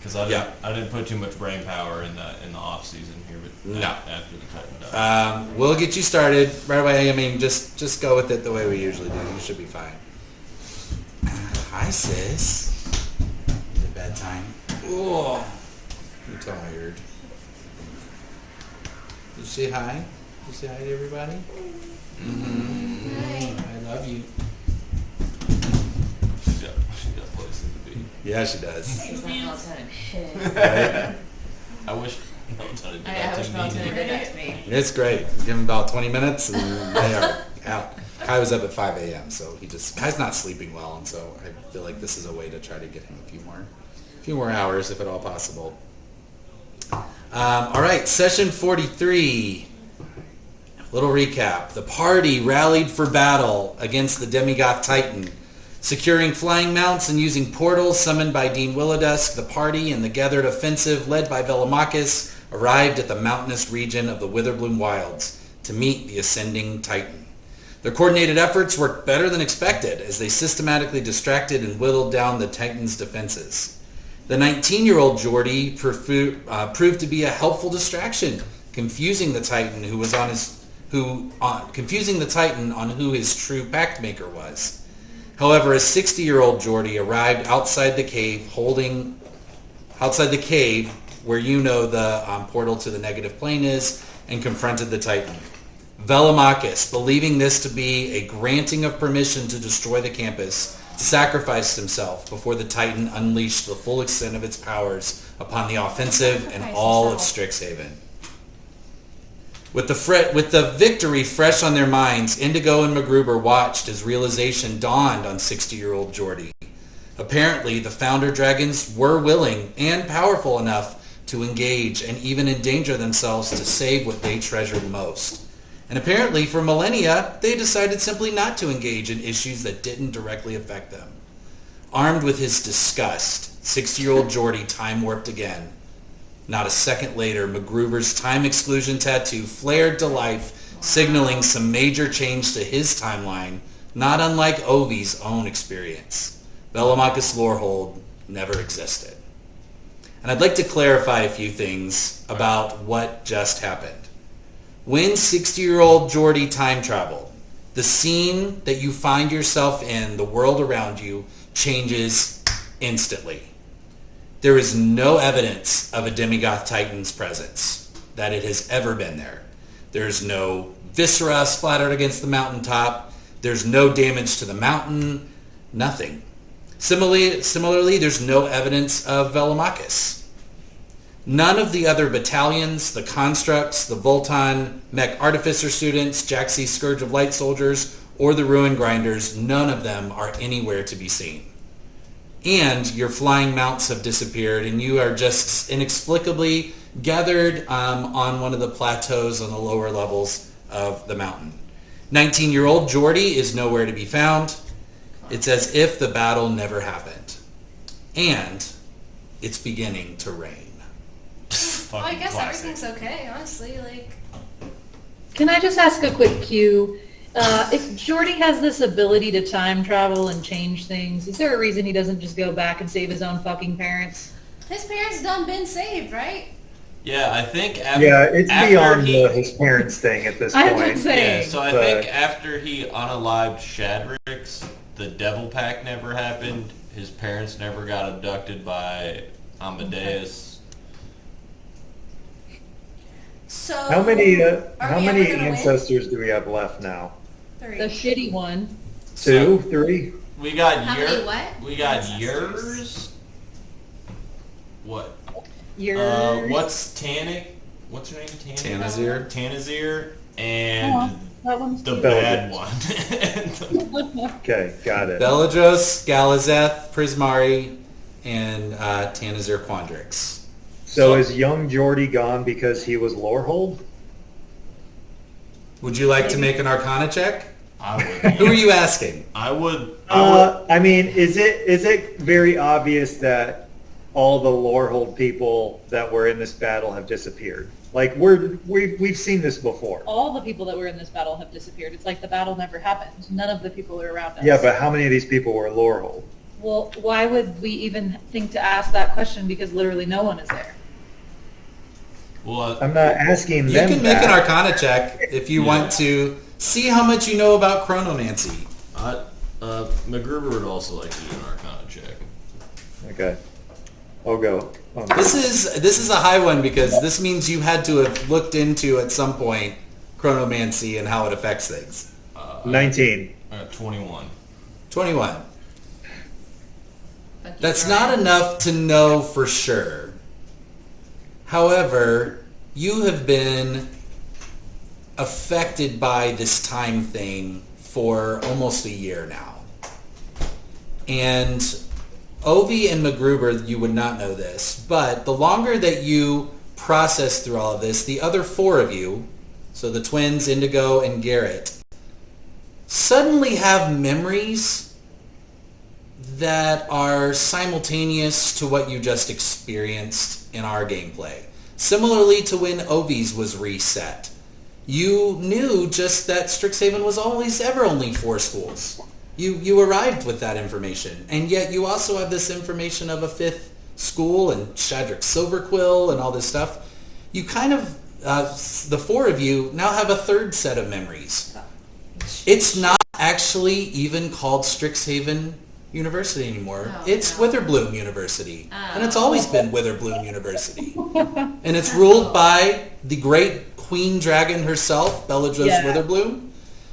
Because I didn't put too much brain power in the off season here, but after the Titan died. We'll get you started right away. I mean, just go with it the way we usually do. You should be fine. Hi, sis. Is it bedtime? Oh, you're tired. Did you say hi? Did you say hi to everybody? Mm-hmm. Hi. I love you. She's got places to be. Yeah, she does. She's not melatonin. Right? I wish melatonin did I that wish to me. melatonin did that to me. It's great. Give them about 20 minutes and they are out. Kai was up at 5 a.m., so Kai's not sleeping well, and so I feel like this is a way to try to get him a few more hours, if at all possible. All right, session 43. Little recap. The party rallied for battle against the Demigoth Titan. Securing flying mounts and using portals summoned by Dean Willowdusk, the party and the gathered offensive led by Velomachus arrived at the mountainous region of the Witherbloom Wilds to meet the ascending Titan. Their coordinated efforts worked better than expected as they systematically distracted and whittled down the Titan's defenses. The 19-year-old Geordie proved to be a helpful distraction, confusing the Titan on who his true pact maker was. However, a 60-year-old Geordie arrived outside the cave where the portal to the negative plane is, and confronted the Titan. Velomachus, believing this to be a granting of permission to destroy the campus, sacrificed himself before the Titan unleashed the full extent of its powers upon the offensive and all of Strixhaven. With the victory fresh on their minds, Indigo and MacGruber watched as realization dawned on 60-year-old Geordie. Apparently, the Founder Dragons were willing and powerful enough to engage and even endanger themselves to save what they treasured most. And apparently, for millennia, they decided simply not to engage in issues that didn't directly affect them. Armed with his disgust, 60-year-old Geordie time-warped again. Not a second later, MacGruber's time exclusion tattoo flared to life, signaling some major change to his timeline, not unlike Ovi's own experience. Velomachus Lorehold never existed. And I'd like to clarify a few things about what just happened. When 60-year-old Geordie time traveled, the scene that you find yourself in, the world around you, changes instantly. There is no evidence of a Demigoth Titan's presence, that it has ever been there. There's no viscera splattered against the mountaintop. There's no damage to the mountain. Nothing. Similarly, there's no evidence of Velomachus. None of the other battalions, the Constructs, the Volton Mech Artificer students, Jaxie's Scourge of Light soldiers, or the Ruin Grinders, none of them are anywhere to be seen. And your flying mounts have disappeared, and you are just inexplicably gathered on one of the plateaus on the lower levels of the mountain. 19-year-old Geordie is nowhere to be found. It's as if the battle never happened. And it's beginning to rain. Well, I guess everything's okay, honestly. Can I just ask a quick cue? If Geordie has this ability to time travel and change things, is there a reason he doesn't just go back and save his own fucking parents? His parents done been saved, right? Yeah, I think it's beyond his parents thing at this point. I'm just saying. Yeah, so I think after he unalived Shadrix, the Devil Pact never happened. His parents never got abducted by Amadeus. So How many are we ever gonna ancestors do we have left now? win? The 3. shitty one. 2, 3? We got How many what? We got Ancestors. yours. What? Your What's Tannic? What's her name? Tanazir. Tanazir and that one's the cute. bad one. Okay, got it. Beladros, Galazeth, Prismari, and Tanazir Quandrix. So is young Geordie gone because he was Lorehold? Would you like to make an Arcana check? I would. Who are you asking? I would. I mean, is it very obvious that all the Lorehold people that were in this battle have disappeared? Like we've seen this before. All the people that were in this battle have disappeared. It's like the battle never happened. None of the people are around us. Yeah, but how many of these people were Lorehold? Well, why would we even think to ask that question? Because literally no one is there. Well, I'm not asking You them can make that. an Arcana check if you want to see how much you know about chronomancy. MacGruber would also like to do an Arcana check. Okay. I'll go. This is a high one because this means you had to have looked into at some point chronomancy and how it affects things. 19. 21. 21. That's not enough to know for sure. However, you have been affected by this time thing for almost a year now. And Ovi and MacGruber, you would not know this, but the longer that you process through all of this, the other four of you, so the twins, Indigo and Garrett, suddenly have memories that are simultaneous to what you just experienced in our gameplay. Similarly to when Ovi's was reset. You knew just that Strixhaven was only 4 schools. You arrived with that information, and yet you also have this information of a 5th school and Shadrick Silverquill and all this stuff. You kind of, the 4 of you now have a 3rd set of memories. It's not actually even called Strixhaven University anymore. It's Witherbloom University, and it's always been Witherbloom University. And it's ruled by the great Queen Dragon herself, Bellatrix Witherbloom.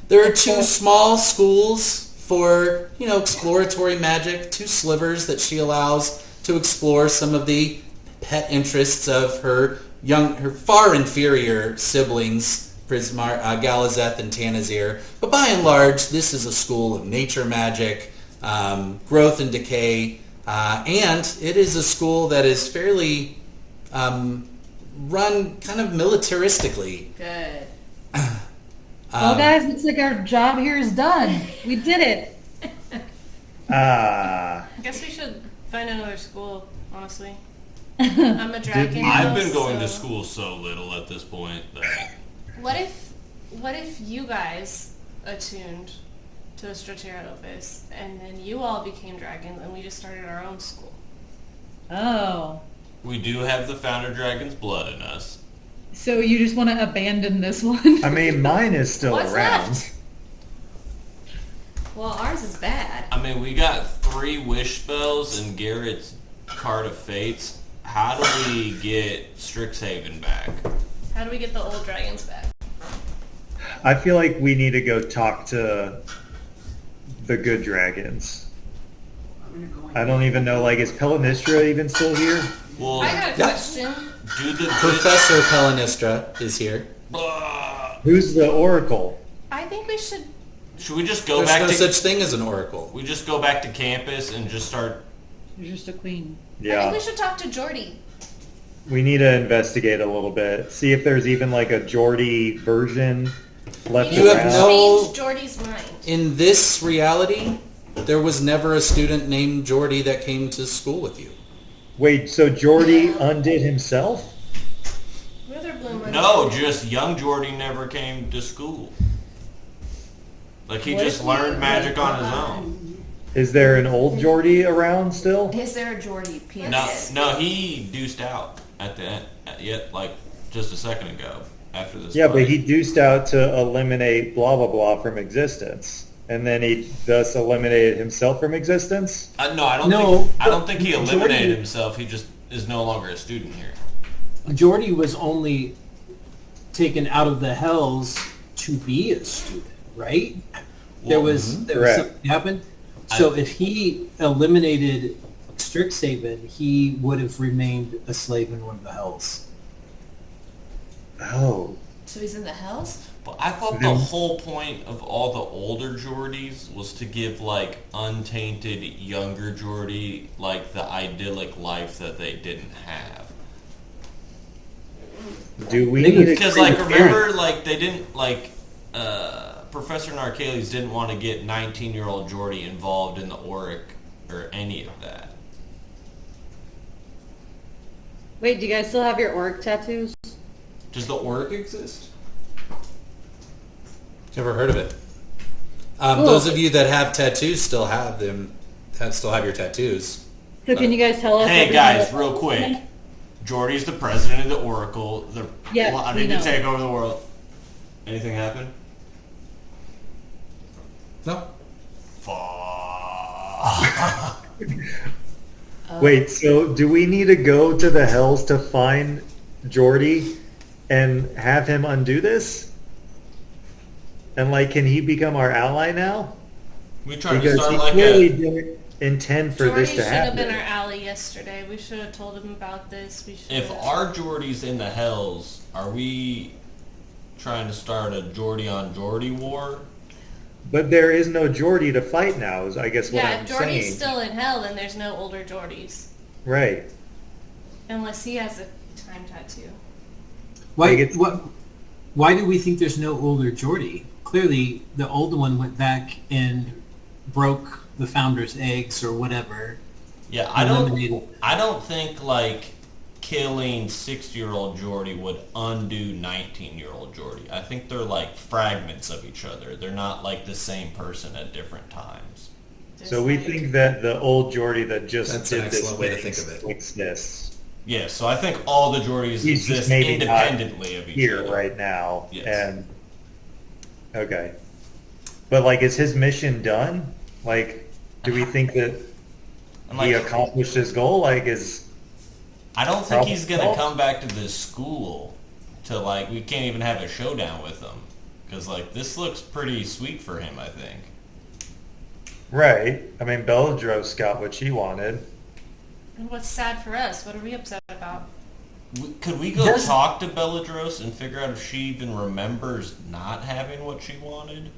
There are 2 small schools for, exploratory magic, 2 slivers that she allows to explore some of the pet interests of her far inferior siblings, Galazeth and Tanazir. But by and large, this is a school of nature magic, growth and decay, and it is a school that is fairly run kind of militaristically. Good. Well, guys, looks like our job here is done. We did it. I guess we should find another school, honestly. I'm a dragon. I've been going to school so little at this point that... What if you guys attuned to a Strateropus and then you all became dragons and we just started our own school? Oh. We do have the Founder Dragon's blood in us. So you just want to abandon this one? I mean, mine is still What's around. left? Well, ours is bad. I mean, we got 3 wish spells and Garrett's Card of Fates. How do we get Strixhaven back? How do we get the old dragons back? I feel like we need to go talk to the good dragons. I don't even know, is Pelanistra even still here? Well, I got a question. do the Professor Pelanistra is here. Who's the Oracle? I think we should... Should we just go There's back no to... such thing as an oracle. We just go back to campus and just start... You're just a queen. I Yeah. think we should talk to Jordy. We need to investigate a little bit. See if there's even a Geordie version left You have around. no- Change Jordy's mind. In this reality, there was never a student named Jordy that came to school with you. Wait, so Geordie undid himself? Witherbloom. No, just young Jordy never came to school. He What just if learned magic on his own. Is there an old Geordie around still? Is there a Jordy PS? No, he deuced out at the end, just a second ago after this. Yeah, fight. but he deuced out to eliminate blah blah blah from existence, and then he thus eliminated himself from existence. No, I don't No, think. I don't think he Jordy- eliminated himself. He just is no longer a student here. Jordy was only taken out of the hells to be a student, right? There was Correct. something happened. So if he eliminated Strixhaven, he would have remained a slave in one of the hells. Oh, So he's in the hells? But I thought the whole point of all the older Geordies was to give untainted younger Geordie the idyllic life that they didn't have. do we Maybe need to Because create a remember they didn't Professor Narcales didn't want to get 19-year-old Geordie involved in the Auric or any of that. Wait, do you guys still have your orc tattoos? Does the Auric exist? Never heard of it. Those of you that have tattoos still have them. still have your tattoos. So can you guys tell us? Hey everything guys, about- real quick. Jordy's the president of the Oracle. They're Yeah, plotting we to know. take over the world. Anything happen? No. Fuck. Wait, so do we need to go to the Hells to find Jordy and have him undo this? And like, can he become our ally now? We tried to Because start he like clearly a. didn't intend for Jordy this should to have been happen. our ally yesterday. We should have told him about this. We should. If our Jordy's in the Hells, are we trying to start a Jordy on Jordy war? But there is no Jordy to fight now, is I guess what yeah, I'm if Jordy's saying. still in hell, then there's no older Jordys, Right. unless he has a time tattoo. Why? Like it's- Why do we think there's no older Geordie? Clearly, the older one went back and broke the founder's eggs or whatever. Yeah, Eliminated. I don't think like killing 60-year-old Jordy would undo 19-year-old Jordy. I think they're like fragments of each other. They're not like the same person at different times. So we think that the old Jordy that just That's an did this excellent way to thing think of it. exists Yeah, so I think all the Jordys He's just exist maybe not independently of each here other. right now. Yes. And okay. But like, is his mission done? Like, do we think that And he like, accomplished his goal? Like, is I don't think he's gonna Problem come back to this school to like. We can't even have a showdown with him because like this looks pretty sweet for him. I think. right? I mean, Bellatrix got what she wanted. And what's sad for us? What are we upset about? Could we go Does- talk to Bellatrix and figure out if she even remembers not having what she wanted?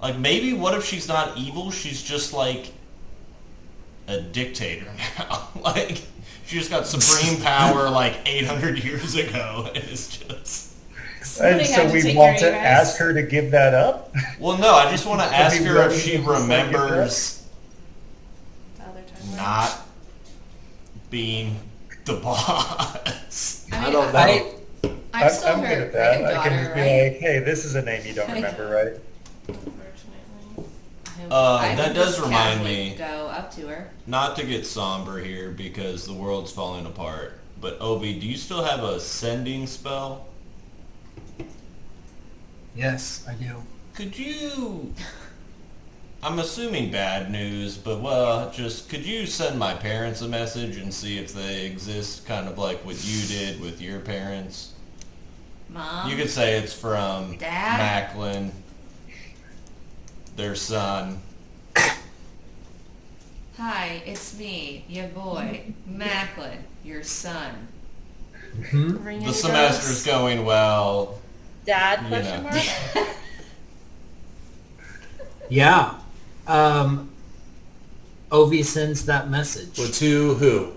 Like, maybe what if she's not evil? She's just, like, a dictator now. Like, she just got supreme power, like, 800 years ago, and it's just... Somebody And so had to we take want care to of you guys. ask her to give that up? Well, no, I just want to ask be her willing if she to just, like, give that up? remembers The other time. not being the boss. I don't mean, know. I'm still I'm her good at that. I can granddaughter, just be right? like, hey, this is a name you don't I remember, know. right? Unfortunately. I That can does just remind casually me, Go up to her. not to get somber here because the world's falling apart, but Ovi, do you still have a sending spell? Yes, I do. Could you... I'm assuming bad news, but well, just could you send my parents a message and see if they exist, kind of like what you did with your parents? Mom. You could say it's from Dad? Macklin, their son. Hi, it's me, your boy, Macklin, your son. Ring The any semester's bells? going well. Dad? You Question know. mark. Yeah. Ovi sends that message. Well, to who?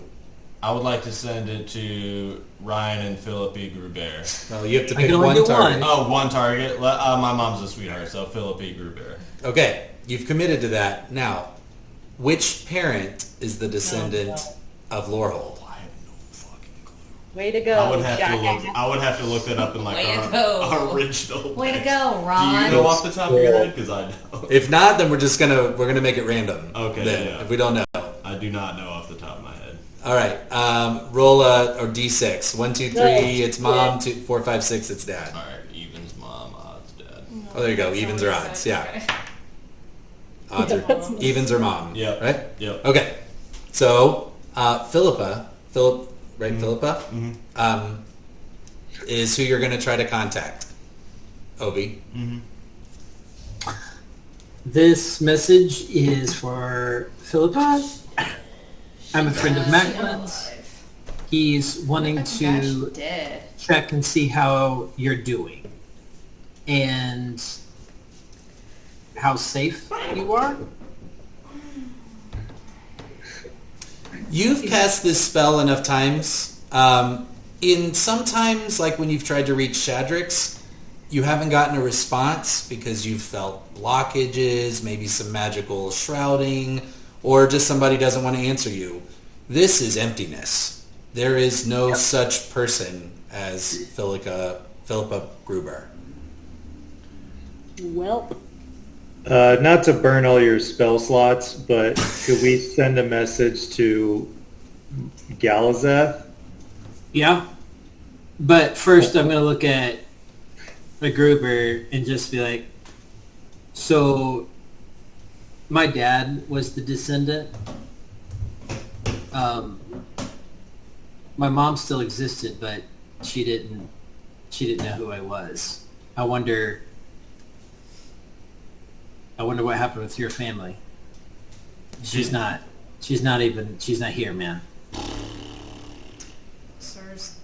I would like to send it to Ryan and Philippe Gruber. Well, you have to I pick can only one do target. one. Oh, one target. My mom's a sweetheart, so Philippe Gruber. Okay, you've committed to that. Now, which parent is the descendant of Lorehold? I have no fucking clue. Way to go. I would have to Jack. look. I would have to look that up in like Way to our go. original. Way to list. go, Do you Ron. know off the top of your head? Because I don't. If not, then we're gonna make it random. Okay, Then, yeah. if we don't know. I do not know off the top of my head. All right. Roll a D6. 1, 2, 3. No. It's mom. 2, 4, 5, 6. It's dad. All right, evens, mom, odds, dad. Oh, there you go. Evens or Someone odds. said, Yeah. okay. Odds are evens or mom. Yep. Right. Yep. Okay. So Philippa, right? Philippa, is who you're going to try to contact. Obi. This message is for Philippa. I'm a friend of Macklin's. He's wanting Oh to gosh, dead. check and see how you're doing and how safe you are. You've cast this spell enough times. In sometimes, like when you've tried to reach Shadrix, you haven't gotten a response because you've felt blockages, maybe some magical shrouding, or just somebody doesn't want to answer you. This is emptiness. There is no such person as Philippa Gruber. Well, Not to burn all your spell slots, but could we send a message to Galazeth? Yeah. But first, I'm going to look at the grouper and just be like, so my dad was the descendant. My mom still existed, but she didn't know who I was. I wonder what happened with your family. She's not here, man. Sirs.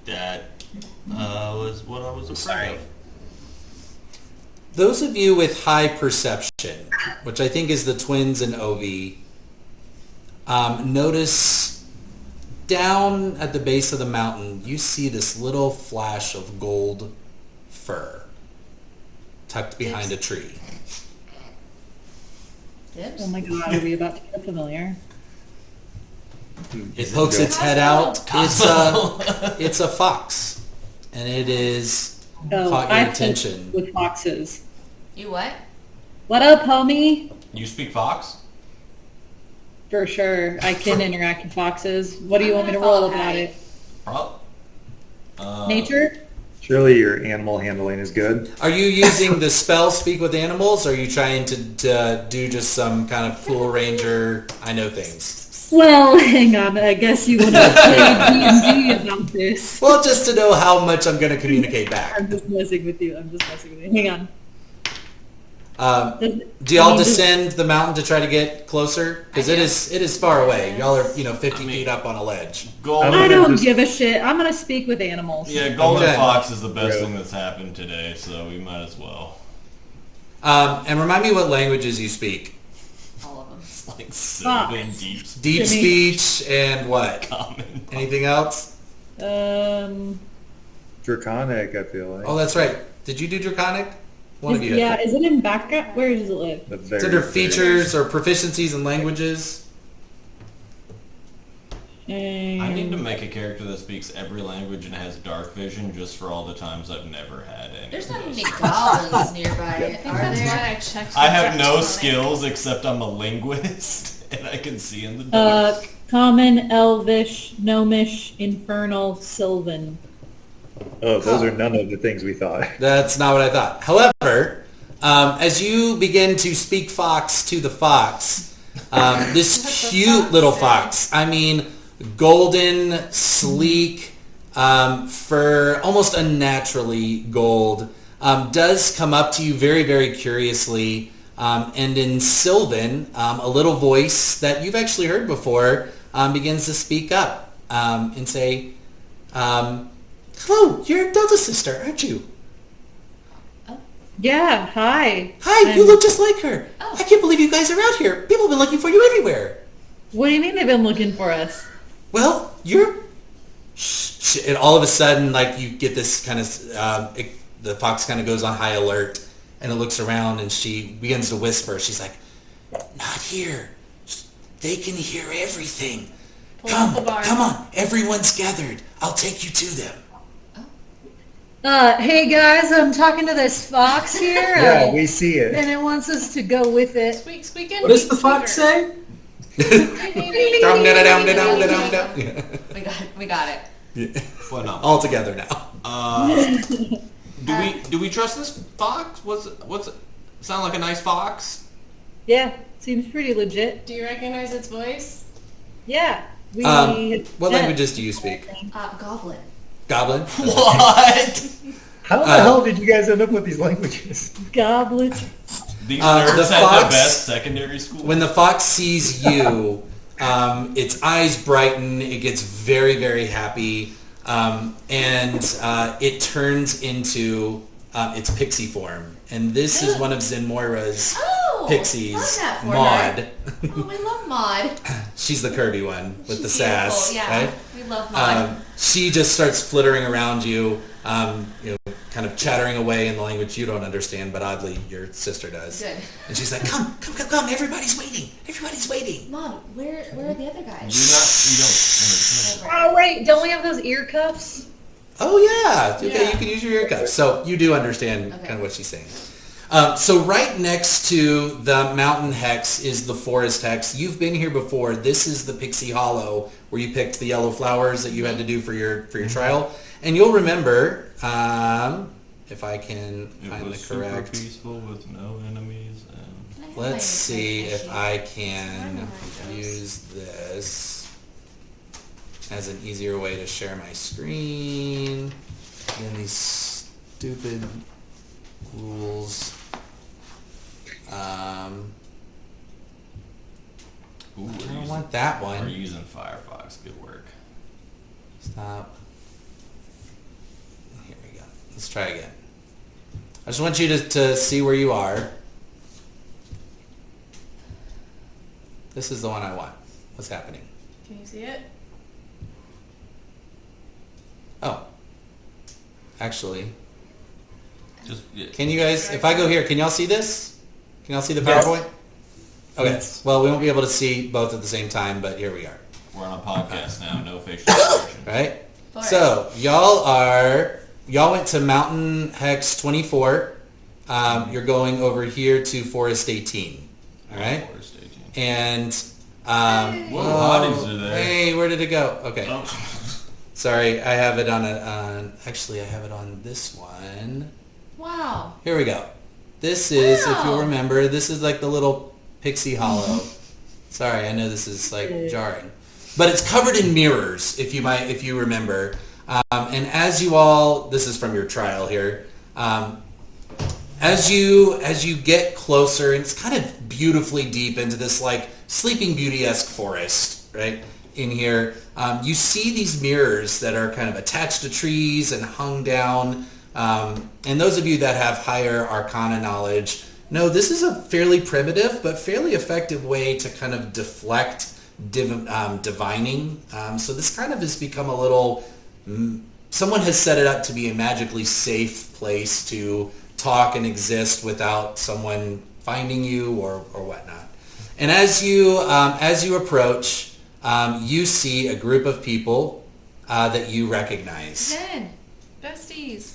That was what I was afraid Sorry. of. Those of you with high perception, which I think is the twins and Ovi, notice down at the base of the mountain, you see this little flash of gold fur tucked behind a tree. Dibs? Oh my god, are we about to get familiar? It pokes its head out. It's a fox, and it is Oh, caught your I've attention. with foxes. You what? What up, homie? You speak Fox? For sure, I can interact with foxes. What do you want me to Follow roll about Patty. it? Nature? Nature? Surely your animal handling is good. Are you using the spell Speak with Animals, or are you trying to do just some kind of cool ranger, I know things? Well, hang on. I guess you want to play D&D about this. Well, just to know how much I'm going to communicate back. I'm just messing with you. Hang on. Do y'all descend the mountain to try to get closer? Because it is far away. Y'all are 50 feet up on a ledge. Golden. I don't give a shit. I'm going to speak with animals. Yeah, Golden Okay. Fox is the best thing that's happened today, so we might as well. And remind me what languages you speak. All of them. It's like Sylvan, deep Deep Jimmy. speech and what? common. Anything else? Draconic, I feel like. Oh, that's right. Did you do Draconic? One of you. Yeah, is it in background? Where does it live? The It's very, under very- features or proficiencies in languages. I need to make a character that speaks every language and has dark vision just for all the times I've never had any. There's of not those. many goblins nearby, I think are that's there? why I checked. I the have no draconic. skills except I'm a linguist and I can see in the dark. Common, Elvish, Gnomish, Infernal, Sylvan. Oh, those are none of the things we thought. That's not what I thought. However, as you begin to speak fox to the fox, this cute little fox, I mean, golden, sleek, fur, almost unnaturally gold, does come up to you very, very curiously, and in Sylvan, a little voice that you've actually heard before begins to speak up and say, hello, you're Delta's sister, aren't you? Yeah, hi. Hi, you I'm- look just like her. Oh. I can't believe you guys are out here. People have been looking for you everywhere. What do you mean they've been looking for us? Well, you're... And all of a sudden, like, you get this kind of... the fox kind of goes on high alert, and it looks around, and she begins to whisper. She's like, not here. They can hear everything. Pull out the Come, bar. come on. Everyone's gathered. I'll take you to them. Hey guys, I'm talking to this fox here. Yeah, we see it. and it wants us to go with it. Squeak in. What does the fox say? Dum-da-da-dum-da-dum-da-dum-dum. We got it. Phenomenal. All together now. Do we trust this fox? What's it sound like a nice fox? Yeah, seems pretty legit. Do you recognize its voice? Yeah. We What languages do you speak? Goblin. Goblin? What? How the hell did you guys end up with these languages? Goblets. These The nerds had fox- the best secondary school. When the fox sees you, its eyes brighten. It gets very, very happy, and it turns into its pixie form. And this is one of Zenmoira's pixies, love that for Maud. her. Oh, we love Maud. She's the curvy one with the She's sass, beautiful, yeah. right? We love Maud. She just starts flittering around you, kind of chattering away in the language you don't understand, but oddly your sister does. Good. And she's like, come, everybody's waiting. Everybody's waiting. Mom, where are the other guys? You don't. Oh wait, don't we have those ear cuffs? Oh yeah. Okay, Yeah. you can use your ear cuffs. So you do understand Okay. kind of what she's saying. So right next to the mountain hex is the forest hex. You've been here before. This is the Pixie Hollow where you picked the yellow flowers that you had to do for your trial. And you'll remember, if I can find the correct. Super peaceful with no enemies. And Let's see if I can use this as an easier way to share my screen than these stupid rules. Ooh, I don't want that We're one. using Firefox. Good work. Stop. Here we go. Let's try again. I just want you to see where you are. This is the one I want. What's happening? Can you see it? Oh. Actually, Just can you guys, if I go here, can y'all see this? Can y'all see the Yes. PowerPoint? Okay. Yes. Well, we won't be able to see both at the same time, but here we are. we're on a podcast now. No facial expression. Right? Forest. So, y'all went to Mountain Hex 24. You're going over here to Forest 18. All right? Forest staging. And, Whoa, hotties are there. hey, where did it go? Okay. Oh. Sorry, I have it actually I have it on this one. Wow. Here we go. This is, if you'll Wow. remember, this is like the little Pixie Hollow. Sorry, I know this is like jarring, but it's covered in mirrors. If you remember, and as you all, this is from your trial here. As you get closer, and it's kind of beautifully deep into this like Sleeping Beauty-esque forest, right? In here, you see these mirrors that are kind of attached to trees and hung down. And those of you that have higher arcana knowledge know this is a fairly primitive but fairly effective way to kind of deflect divining. So this kind of has become a little, someone has set it up to be a magically safe place to talk and exist without someone finding you or whatnot. And as you approach, you see a group of people that you recognize. Zen. Besties.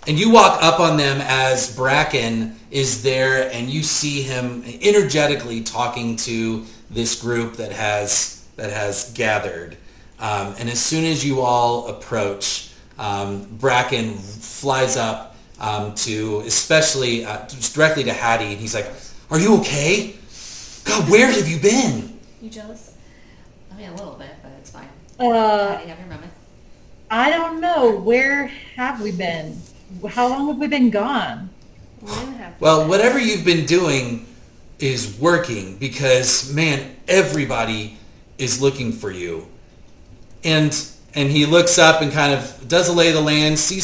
And you walk up on them as Bracken is there, and you see him energetically talking to this group that has gathered. And as soon as you all approach, Bracken flies up to, especially directly to Hattie, and he's like, "Are you okay? God, where have you been?" You jealous? I mean, a little bit, but it's fine. Uh, Have your moment. I don't know. Where have we been? How long have we been gone? When have Well, whatever you've been doing is working because, man, everybody is looking for you. And he looks up and kind of does a lay of the land, you see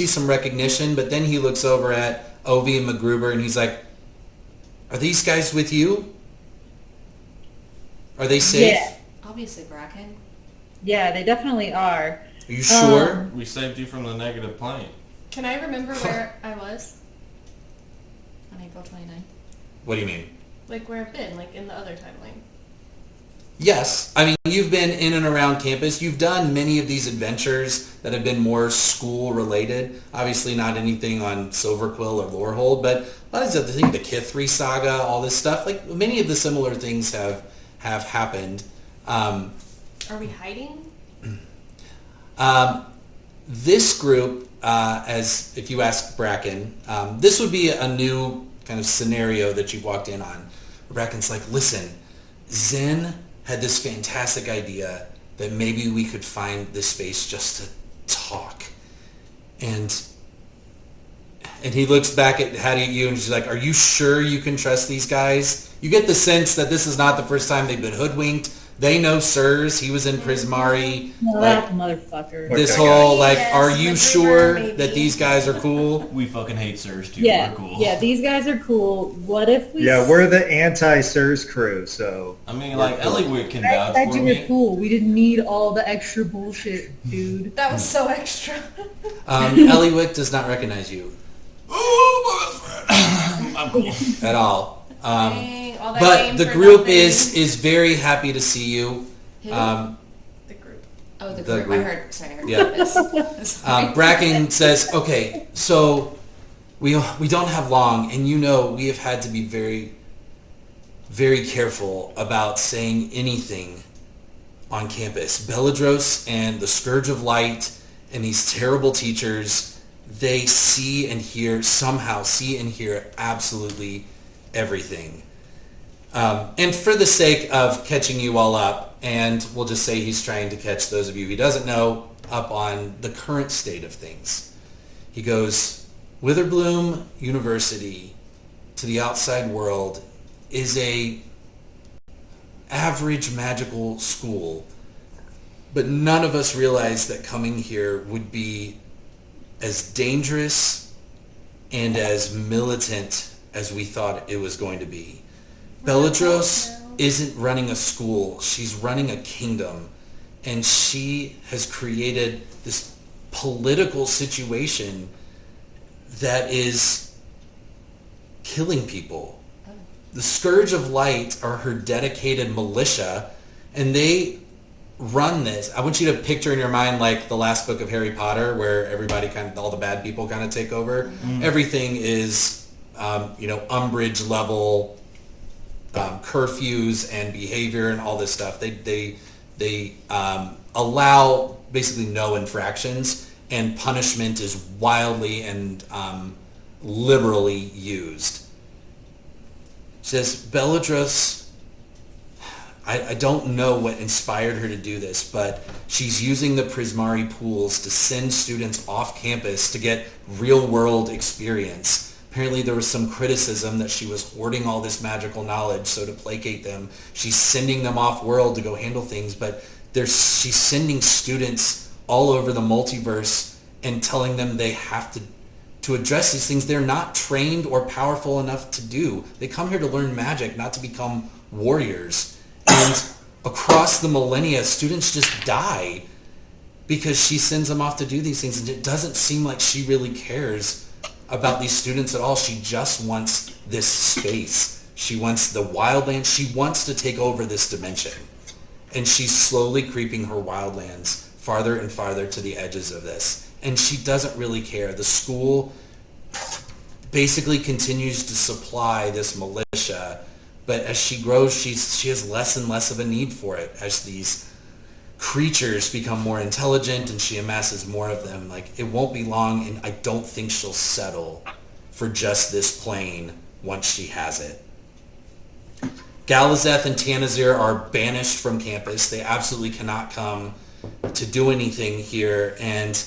some recognition, but then he looks over at Ovi and MacGruber and he's like, "Are these guys with you? Are they safe? Yeah. Obviously, Bracken. Yeah, they definitely are. Are you sure?" We saved you from the negative plane. Can I remember where I was? On April 29th. What do you mean? Like where I've been, like in the other timeline. Yes. I mean, you've been in and around campus. You've done many of these adventures that have been more school-related. Obviously not anything on Silverquill or Lorehold, but a lot of the things, the Kithri saga, all this stuff, like many of the similar things have happened. Are we hiding? This group, as if you ask Bracken, this would be a new kind of scenario that you walked in on. Bracken's like, "Listen, Zen had this fantastic idea that maybe we could find this space just to talk." And he looks back at Hattie at you and she's like, "Are you sure you can trust these guys?" You get the sense that this is not the first time they've been hoodwinked. They know Sirs. He was in Prismari. No, Like, that motherfucker. this Okay, whole, like, Yes, are you the sure rumor, maybe. that these guys are cool? We fucking hate Sirs too. Yeah, We're cool. yeah, these guys are cool. What if we... Yeah, we're the anti-Sirs crew, so I mean, like, Eliwood can I vouch thought for you were me. cool. We didn't need all the extra bullshit, dude. That was so extra. Eliwick does not recognize you Oh, my best friend. I'm cool. at all. Dang, all that But game the for group nothing. is very happy to see you. Who? The group. Oh, the The group. group. I heard. Sorry, I heard Yeah. this. Sorry. Bracken says, "Okay, so we don't have long, and we have had to be very, very careful about saying anything on campus. Belladros and the Scourge of Light and these terrible teachers, they see and hear absolutely everything. And for the sake of catching you all up, and we'll just say he's trying to catch those of you he doesn't know up on the current state of things. He goes, Witherbloom University to the outside world is a average magical school, but none of us realized that coming here would be as dangerous and as militant as we thought it was going to be. Belladros isn't running a school, she's running a kingdom, and she has created this political situation that is killing people. The Scourge of Light are her dedicated militia, and they run this. I want you to picture in your mind like the last book of Harry Potter, where everybody all the bad people kind of take over. Mm-hmm. Everything is, Umbridge level curfews and behavior and all this stuff. They allow basically no infractions, and punishment is wildly and liberally used. It says Belladros, I don't know what inspired her to do this, but she's using the Prismari pools to send students off campus to get real-world experience. Apparently there was some criticism that she was hoarding all this magical knowledge, so to placate them, she's sending them off-world to go handle things, but she's sending students all over the multiverse and telling them they have to address these things they're not trained or powerful enough to do. They come here to learn magic, not to become warriors. And across the millennia, students just die because she sends them off to do these things, and it doesn't seem like she really cares about these students at all. She just wants this space. She wants the wildlands. She wants to take over this dimension. And she's slowly creeping her wildlands farther and farther to the edges of this. And she doesn't really care. The school basically continues to supply this militia, but as she grows, she has less and less of a need for it as these creatures become more intelligent and she amasses more of them. Like, it won't be long, and I don't think she'll settle for just this plane once she has it. Galazeth and Tanazir are banished from campus. They absolutely cannot come to do anything here, and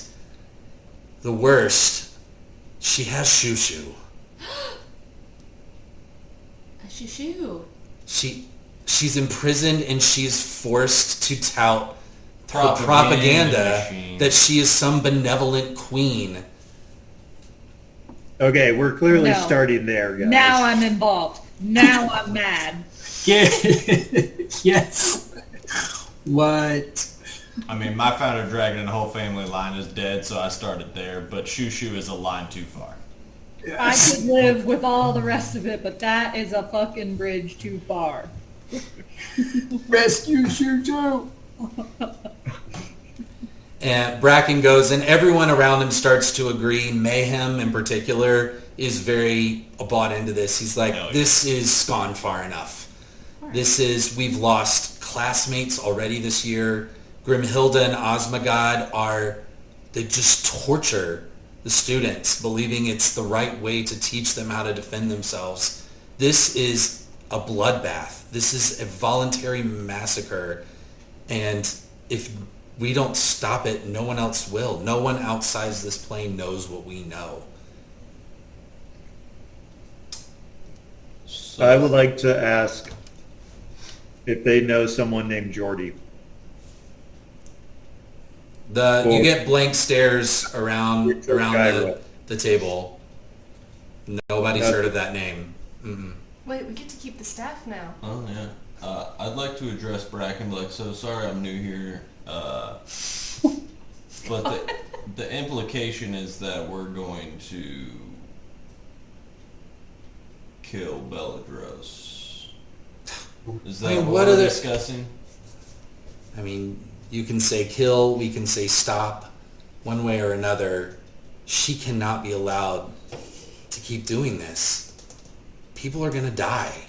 the worst, she has Shushu. A shoo-shoo. She's imprisoned, and she's forced to tout her propaganda that she is some benevolent queen. Okay, we're clearly starting there, guys. Now I'm involved. Now I'm mad. Yes. What? I mean, my founder dragon and whole family line is dead, so I started there, but Shushu is a line too far. Yes. I could live with all the rest of it, but that is a fucking bridge too far. Rescue Shushu! And Bracken goes, and everyone around him starts to agree. Mayhem, in particular, is very bought into this. He's like, this is gone far enough. We've lost classmates already this year. Grimhilda and Osmagad they just torture the students, believing it's the right way to teach them how to defend themselves. This is a bloodbath. This is a voluntary massacre. And if we don't stop it, no one else will. No one outside this plane knows what we know. So I would like to ask if they know someone named Jordy. You get blank stares around the table. Nobody's heard of that name. Mm-mm. Wait, we get to keep the staff now. Oh, yeah. I'd like to address Bracken, like, so sorry I'm new here, but the implication is that we're going to kill Belladros. Is that what we're discussing? I mean, you can say kill, we can say stop. One way or another, she cannot be allowed to keep doing this. People are going to die.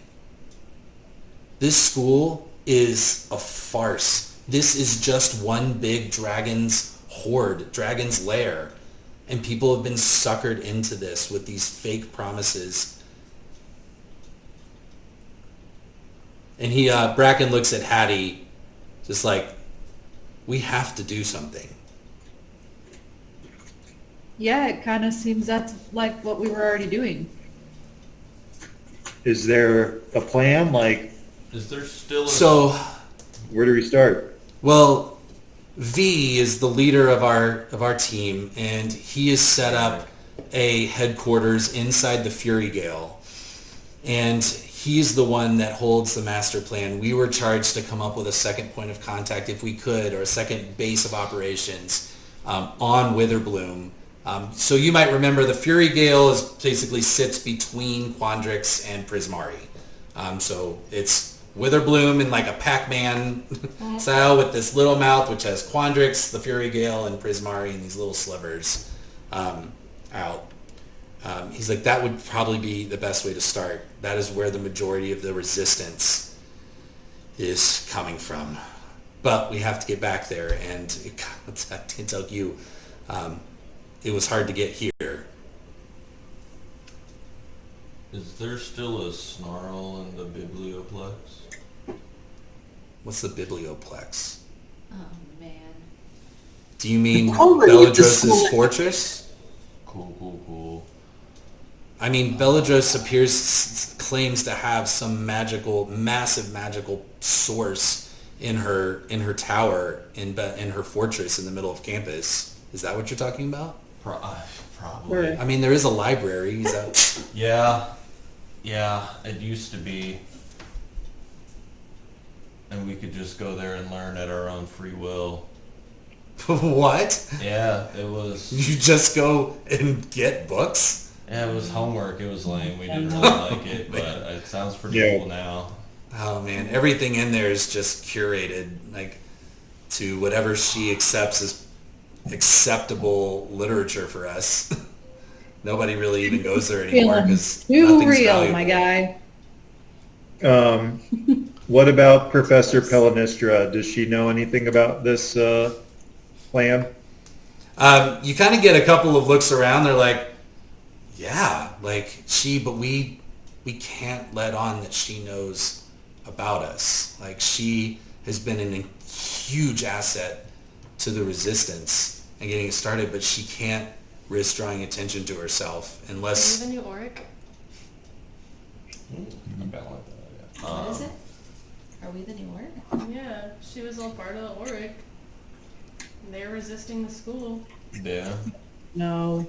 This school is a farce. This is just one big dragon's horde, dragon's lair. And people have been suckered into this with these fake promises. And Bracken looks at Hattie, just like, we have to do something. Yeah, it kind of seems that's like what we were already doing. Is there a plan? Like, Is there still a... So, where do we start? well, V is the leader of our team, and he has set up a headquarters inside the Fury Gale. And he's the one that holds the master plan. We were charged to come up with a second point of contact if we could, or a second base of operations on Witherbloom. So you might remember the Fury Gale basically sits between Quandrix and Prismari. So it's Witherbloom in like a Pac-Man style with this little mouth, which has Quandrix, the Fury Gale, and Prismari in these little slivers out. He's like, that would probably be the best way to start. That is where the majority of the resistance is coming from. But we have to get back there, and I can tell you, it was hard to get here. Is there still a snarl in the biblioplex? What's the biblioplex? Oh, man. Do you mean Already at the Belladros' school. fortress? Cool. I mean, Belladros claims to have some massive magical source in her tower, in her fortress in the middle of campus. Is that what you're talking about? Probably. I mean, there is a library. Is that... Yeah, it used to be. And we could just go there and learn at our own free will. What? Yeah, it was... You just go and get books? Yeah, it was homework. It was lame. We didn't really like it, but it sounds pretty cool now. Oh man, everything in there is just curated, like, to whatever she accepts as acceptable literature for us. Nobody really even goes there anymore because Too nothing's real, valuable. my guy. What about Professor Pelanistra? Does she know anything about this plan? You kind of get a couple of looks around. They're like, yeah, like but we can't let on that she knows about us. Like, she has been a huge asset to the resistance and getting it started, but she can't risk drawing attention to herself Are unless... you the new Auric? What is it? Are we the new word? Yeah, she was all part of Auric. They're resisting the school. Yeah. No.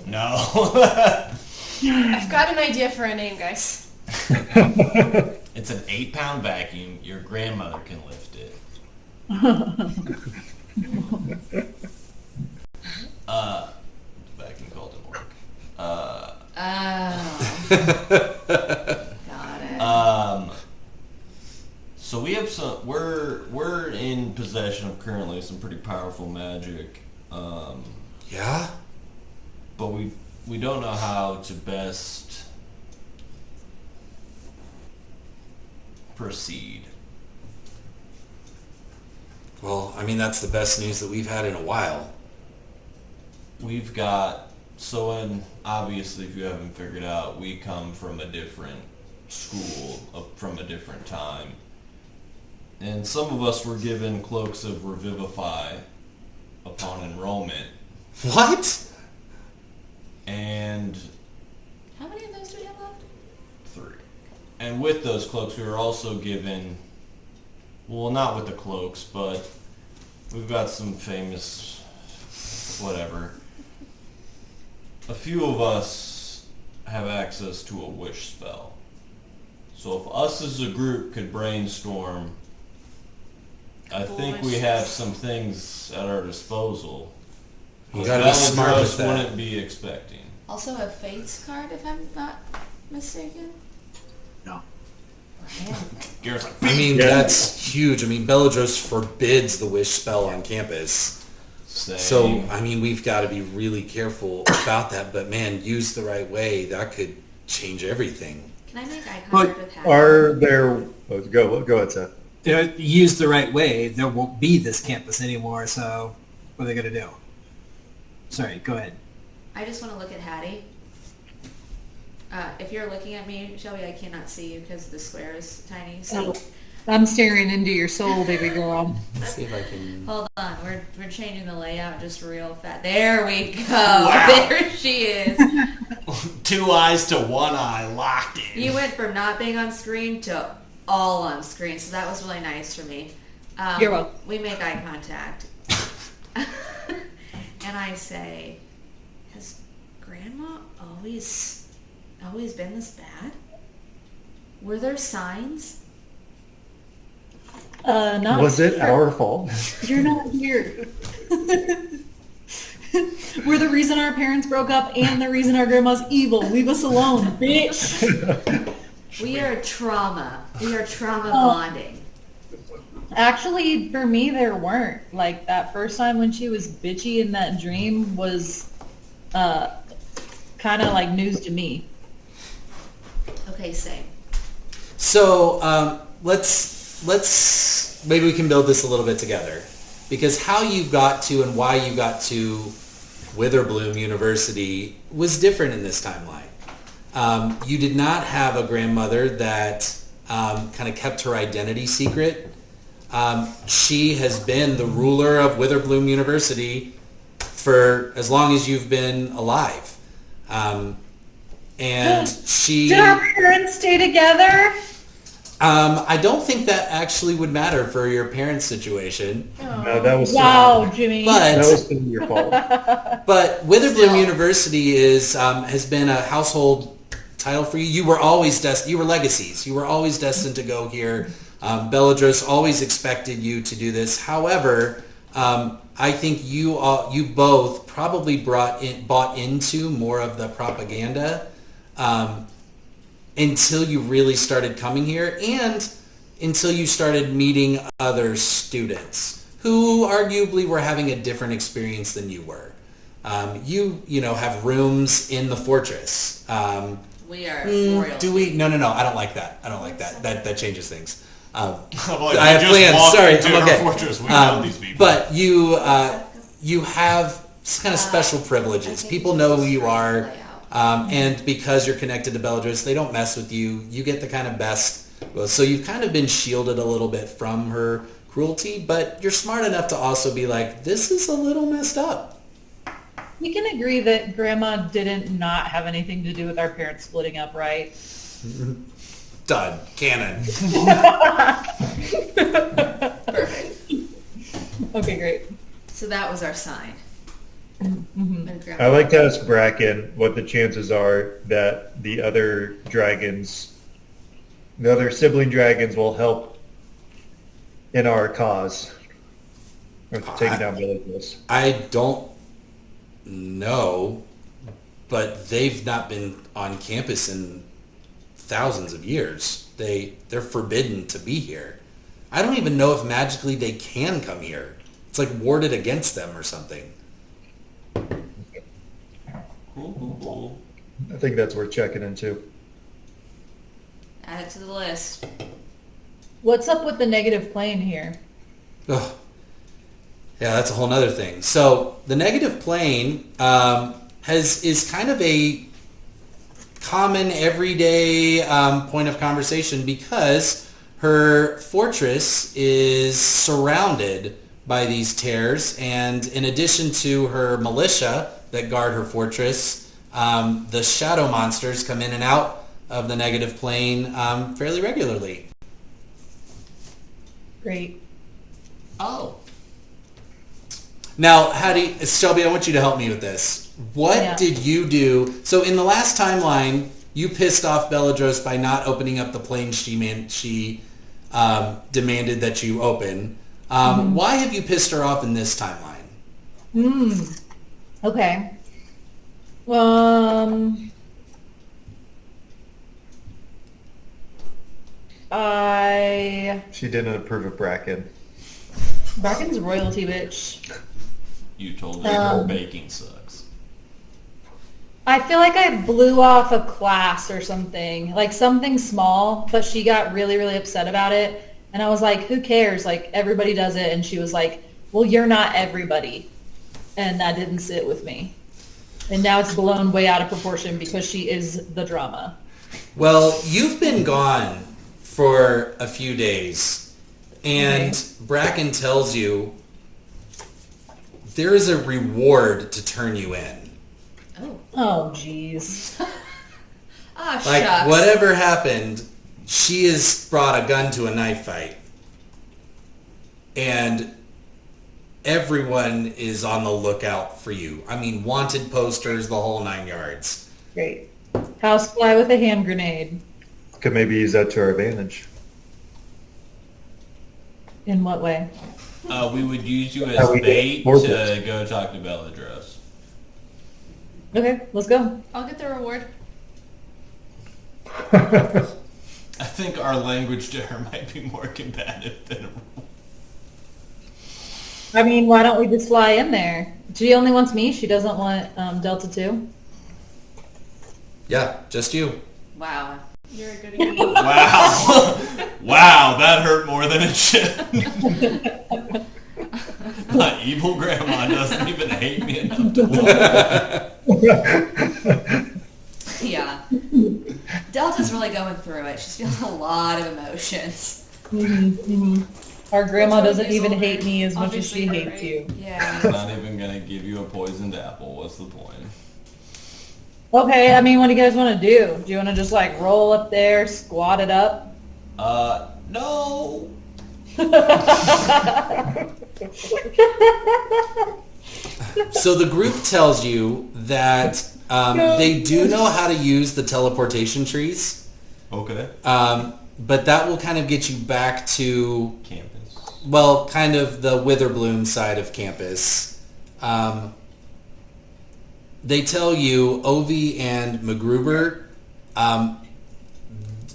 No. I've got an idea for a name, guys. It's an 8-pound vacuum. Your grandmother can lift it. Vacuum called it work. Got it. So we have some. We're in possession of currently some pretty powerful magic. Yeah? But we don't know how to best proceed. Well, I mean, that's the best news that we've had in a while. We've got, and obviously if you haven't figured out, we come from a different school, from a different time. And some of us were given cloaks of Revivify upon enrollment. What? And How many of those do we have left? 3. And with those cloaks, we were also given, well, not with the cloaks, but we've got some famous, whatever. A few of us have access to a wish spell. So if us as a group could brainstorm, I think we have some things at our disposal. You gotta be smart with Belladros that. wouldn't be expecting. Also a Fates card, if I'm not mistaken. No. Man. Garrett's like, I mean, Yeah. that's huge. I mean, Belladros forbids the wish spell on campus. So, I mean, we've got to be really careful about that. But man, used the right way, that could change everything. Can I make eye contact with Hattie? Are there... go ahead, Seth. Used the right way, there won't be this campus anymore, so what are they going to do? Sorry, go ahead. I just want to look at Hattie. If you're looking at me, Shelby, I cannot see you because the square is tiny. So I'm staring into your soul, baby girl. Let's see if I can... hold on, we're changing the layout just real fast. There we go. Wow. There she is. 2 eyes to 1 eye locked in. You went from not being on screen to all on screen, so that was really nice for me. You're welcome. We make eye contact. And I say, has Grandma always been this bad? Were there signs? Not Was it our fault? You're not here. We're the reason our parents broke up and the reason our grandma's evil. Leave us alone, bitch. We are trauma. We are trauma bonding. Actually, for me, there weren't. Like, that first time when she was bitchy in that dream was kind of like news to me. Okay, same. So let's maybe we can build this a little bit together, because how you got to and why you got to Witherbloom University was different in this timeline. You did not have a grandmother that kind of kept her identity secret. She has been the ruler of Witherbloom University for as long as you've been alive. And she... Did our parents stay together? I don't think that actually would matter for your parents' situation. No, that was Wow, Jimmy. that But was your fault. but Witherbloom Still. University has been a household title for you. You were always you were legacies. You were always destined to go here. Belladros always expected you to do this. However, I think you both probably bought into more of the propaganda until you really started coming here, and until you started meeting other students who arguably were having a different experience than you were. You have rooms in the fortress. We are royal. Do we? No. I don't like that. I don't like that. That changes things. Like, I have just plans. walked Sorry, into I'm our okay. fortress. We know these people. But you have kind of special privileges. People know who you are, and because you're connected to Belladros, they don't mess with you. You get the kind of best. So you've kind of been shielded a little bit from her cruelty, but you're smart enough to also be like, this is a little messed up. We can agree that Grandma didn't not have anything to do with our parents splitting up, right? Done. Canon. Perfect. Okay, great. So that was our sign. Mm-hmm. And Grandma- I like to ask Bracken what the chances are that the other sibling dragons will help in our cause of taking down villages. I don't know, but they've not been on campus in thousands of years. They're forbidden to be here. I don't even know if magically they can come here. It's like warded against them or something. Cool. I think that's worth checking into. Add it to the list. What's up with the negative plane here? Ugh. Yeah, that's a whole nother thing. So the negative plane is kind of a common everyday point of conversation, because her fortress is surrounded by these tears, and in addition to her militia that guard her fortress, the shadow monsters come in and out of the negative plane fairly regularly. Great. Oh. Now, Shelby, I want you to help me with this. What did you do? So in the last timeline, you pissed off Belladros by not opening up the plane she demanded that you open. Why have you pissed her off in this timeline? Okay. She didn't approve of Bracken. Bracken's royalty, bitch. You told her her baking sucks. I feel like I blew off a class or something, like something small, but she got really, really upset about it. And I was like, who cares? Like, everybody does it. And she was like, well, you're not everybody. And that didn't sit with me. And now it's blown way out of proportion because she is the drama. Well, you've been gone for a few days, and Bracken tells you there is a reward to turn you in. Oh, jeez. Like, shucks. whatever happened, she has brought a gun to a knife fight. And everyone is on the lookout for you. I mean, wanted posters, the whole 9 yards. Great. Housefly with a hand grenade. Could maybe use that to our advantage. In what way? We would use you How as we bait get more to go talk to Belladress. Okay, let's go. I'll get the reward. I think our language to her might be more combative than I mean, why don't we just fly in there? She only wants me. She doesn't want Delta 2. Yeah, just you. Wow. You're a good Wow. Wow, that hurt more than it should. My evil grandma doesn't even hate me enough to Yeah. Delta's really going through it. She's feeling a lot of emotions. Our grandma Which one doesn't is even older? hate me as much as she Obviously her, hates right? you. Yeah. Not even gonna give you a poisoned apple. What's the point? Okay, I mean, what do you guys want to do? Do you want to just like roll up there, squat it up? No. So the group tells you that they do know how to use the teleportation trees, Okay. but that will kind of get you back to, Campus. well, kind of the Witherbloom side of campus. They tell you, Ovi and MacGruber,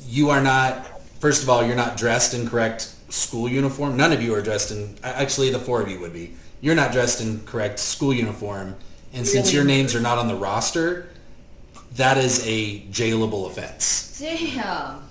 you are not, first of all, you're not dressed in correct school uniform. None of you are dressed in, actually the four of you would be. You're not dressed in correct school uniform. And since your names are not on the roster, that is a jailable offense. Damn.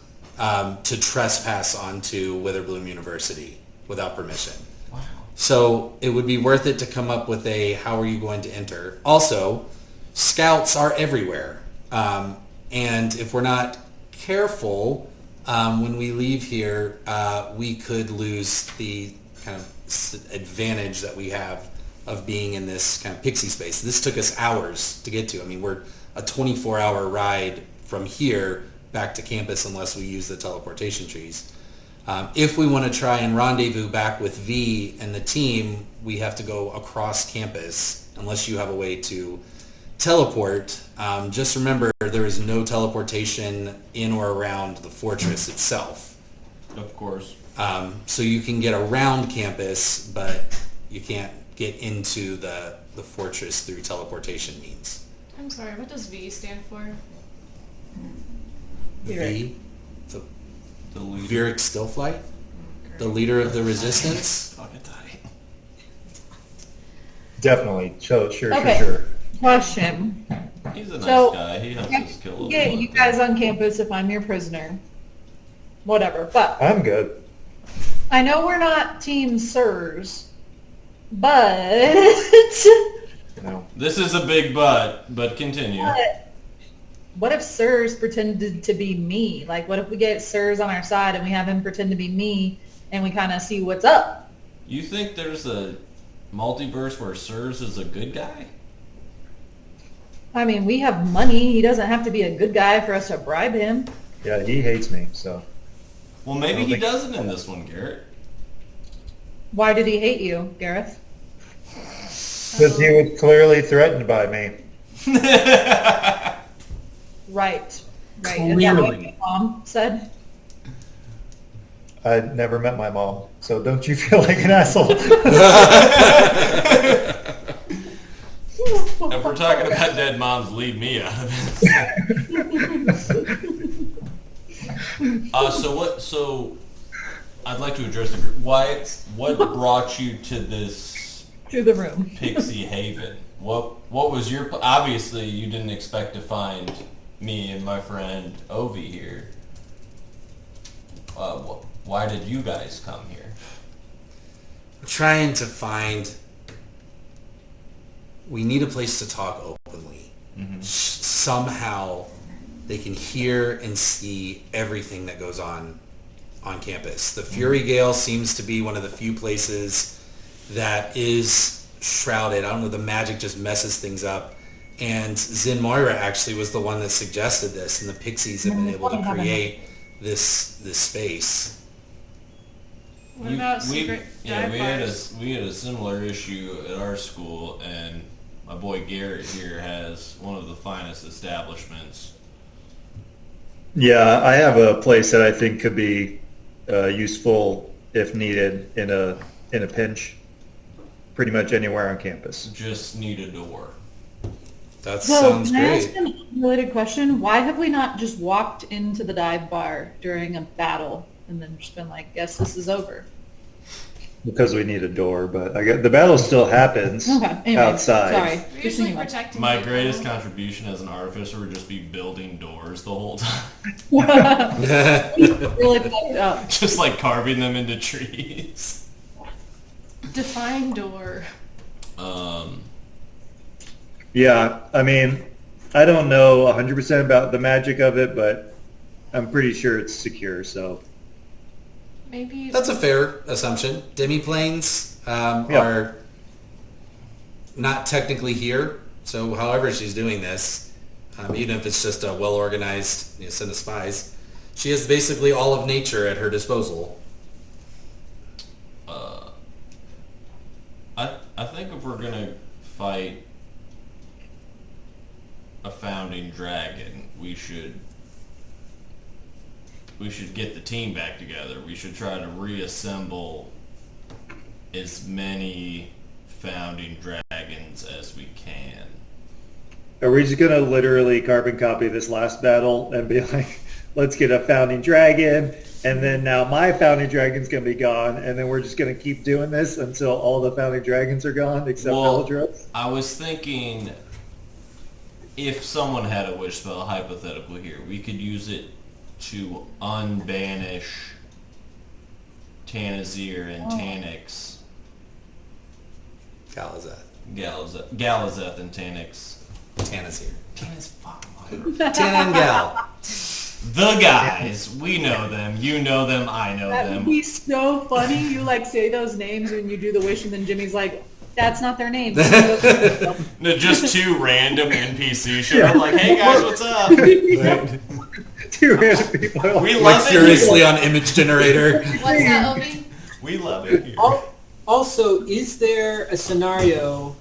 To trespass onto Witherbloom University without permission. Wow. So it would be worth it to come up with a how are you going to enter. Also, scouts are everywhere. And if we're not careful, when we leave here, we could lose the kind of advantage that we have of being in this kind of pixie space. This took us hours to get to. I mean, we're a 24-hour ride from here back to campus unless we use the teleportation trees. If we want to try and rendezvous back with V and the team, we have to go across campus unless you have a way to teleport. Just remember, there is no teleportation in or around the fortress itself. Of course. So you can get around campus, but you can't get into the fortress through teleportation means. I'm sorry, what does V stand for? V, the The leader. Viric Stillflight, the leader of the resistance. Fucking tight. Definitely. Sure. Okay. Question. He's a nice So, guy. He helps us kill a Yeah, little you bit. guys on campus if I'm your prisoner. Whatever. But I'm good. I know we're not Team Sirs, but No. This is a big but continue. what if Sirs pretended to be me? Like, what if we get Sirs on our side and we have him pretend to be me and we kind of see what's up? You think there's a multiverse where Sirs is a good guy? I mean, we have money. He doesn't have to be a good guy for us to bribe him. Yeah, he hates me, so. Well, I maybe don't he think- doesn't in this one, Garrett. Why did he hate you, Gareth? Because he was clearly threatened by me. Right. Is that what Clearly. your mom said? I never met my mom, so don't you feel like an asshole? If we're talking about dead moms, leave me out of it. So I'd like to address the group. What brought you to this to the room. Pixie Haven. What was your... Obviously, you didn't expect to find me and my friend Ovi here. Why did you guys come here? We're trying to find... We need a place to talk openly. Mm-hmm. Somehow they can hear and see everything that goes on campus. The Fury Gale seems to be one of the few places that is shrouded. I don't know, the magic just messes things up. And Zin Moira actually was the one that suggested this, and the Pixies have been able to create this space. What about secret dive we bars? had a similar issue at our school, and my boy Garrett here has one of the finest establishments. Yeah, I have a place that I think could be useful if needed in a pinch. Pretty much anywhere on campus. Just need a door. That So, sounds can I ask great. an unrelated question? Why have we not just walked into the dive bar during a battle and then just been like, guess this is over? Because we need a door, but I guess the battle still happens Okay, anyway, outside. sorry. We're Just usually thinking protecting My people. greatest contribution as an artificer would just be building doors the whole time. really fucked up. Just like carving them into trees. Define door. Yeah, I mean, I don't know 100% about the magic of it, but I'm pretty sure it's secure, so. Maybe That's a fair assumption. Demiplanes are not technically here, so however she's doing this, even if it's just a well-organized set of spies, she has basically all of nature at her disposal. I think if we're gonna fight a founding dragon, we should get the team back together. We should try to reassemble as many founding dragons as we can. Are we just going to literally carbon copy this last battle and be like, let's get a founding dragon, and then now my founding dragon's going to be gone, and then we're just going to keep doing this until all the founding dragons are gone except Bellatrix? I was thinking if someone had a wish spell, hypothetical here, we could use it to unbanish Tanazir and Tanix. Galazeth and Tanix. Tanazir. Tanix, fuck. Tana and Gal. The guys. We know them. You know them. I know That would them. be so funny. You like say those names when you do the wish, and then Jimmy's like, "That's not their names." No, just two random NPCs show up like, hey guys, what's up? Two random people. We Like love it seriously here. on image generator. What's that, Obi? We love it here. Also, is there a scenario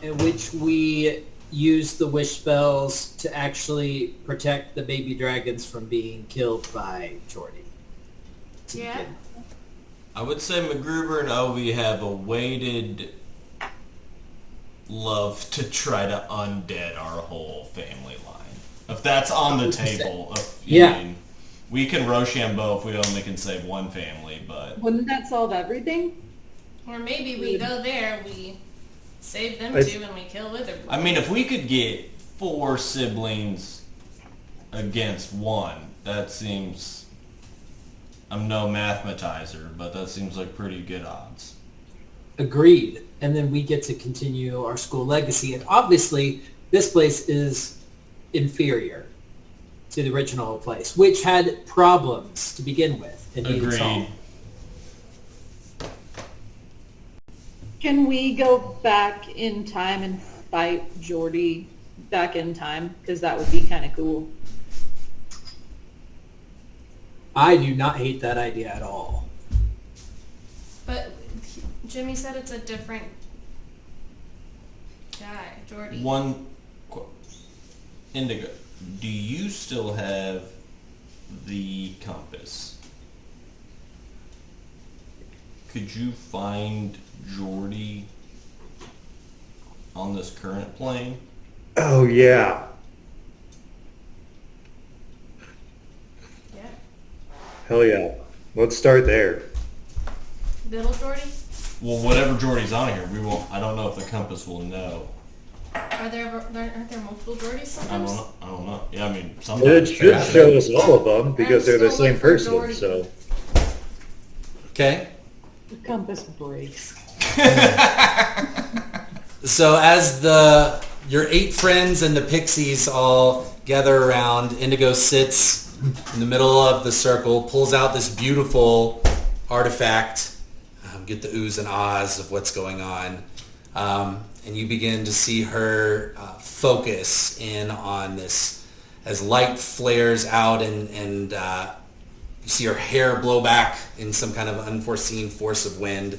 in which we use the wish spells to actually protect the baby dragons from being killed by Jordy? Yeah. I would say MacGruber and Ovi have a weighted love to try to undead our whole family line. If that's on the table, Yeah. mean, we can Rochambeau if we only can save one family, but Wouldn't that solve everything? Or maybe we go there, we save them I- too, and we kill Witherbloom. I mean, if we could get 4 siblings against 1, that seems... I'm no mathematizer, but that seems like pretty good odds. Agreed. And then we get to continue our school legacy. And obviously, this place is inferior to the original place, which had problems to begin with and needed Agreed. solved. Can we go back in time and fight Jordy back in time? Because that would be kind of cool. I do not hate that idea at all. But Jimmy said it's a different guy, Jordy. Indigo, do you still have the compass? Could you find Jordy on this current plane? Oh, yeah. Yeah. Hell yeah. Let's start there. Little Jordy? Well, whatever Jordy's on here, we won't. I don't know if the compass will know. Aren't there multiple Geordies I sometimes? don't know. Yeah, I mean, It sometimes. should show us all of them because they're the still same look for person. Jordy. So Okay. The compass breaks. So as your 8 friends and the pixies all gather around, Indigo sits in the middle of the circle, pulls out this beautiful artifact, get the oohs and ahs of what's going on, and you begin to see her focus in on this as light flares out and you see her hair blow back in some kind of unforeseen force of wind.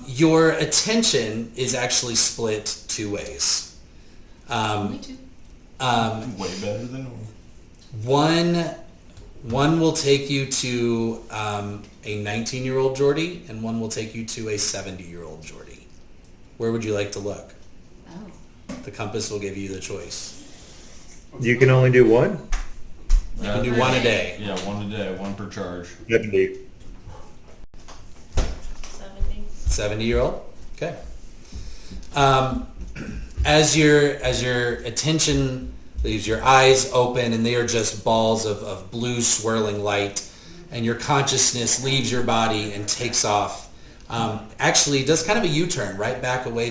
Your attention is actually split 2 ways. Me too. Way better than One will take you to a 19-year-old Geordie, and one will take you to a 70-year-old Geordie. Where would you like to look? Oh. The compass will give you the choice. you can only do one. You can do one a day. Yeah, one a day, one per charge. 70. 70. 70-year-old? Okay. As your attention leaves, your eyes open and they are just balls of blue swirling light, and your consciousness leaves your body and takes off. Actually does kind of a U-turn right back away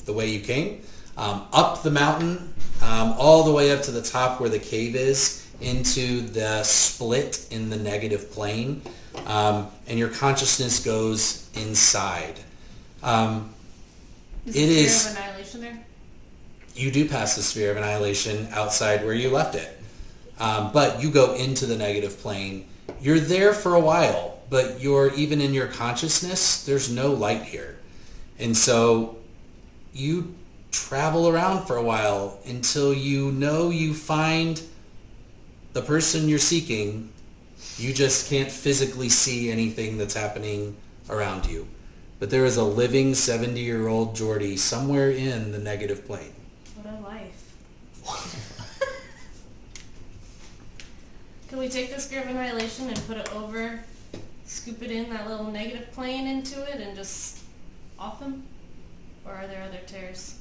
the way you came, up the mountain, all the way up to the top where the cave is, into the split in the negative plane, and your consciousness goes inside. Is It the is- Sphere of Annihilation there? You do pass the sphere of annihilation outside where you left it. But you go into the negative plane. You're there for a while, but even in your consciousness, there's no light here. And so you travel around for a while until you find the person you're seeking. You just can't physically see anything that's happening around you. But there is a living 70-year-old Geordie somewhere in the negative plane. What a life. Can we take the Sphere of Annihilation and put it over, scoop it in that little negative plane into it and just off them? Or are there other tears?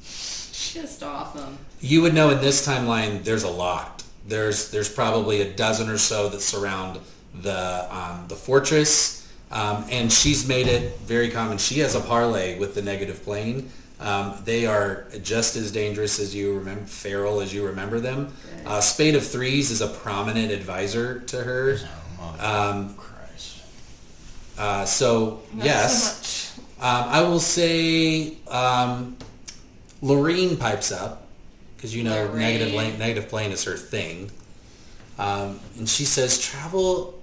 Just off them. You would know in this timeline there's a lot. There's probably a dozen or so that surround the fortress, and she's made it very common. She has a parlay with the negative plane. They are just as dangerous as you remember, feral as you remember them. Spade of Threes is a prominent advisor to her. Christ. So Not yes, so much. I will say Lorene pipes up because Lorraine. negative plane is her thing, and she says travel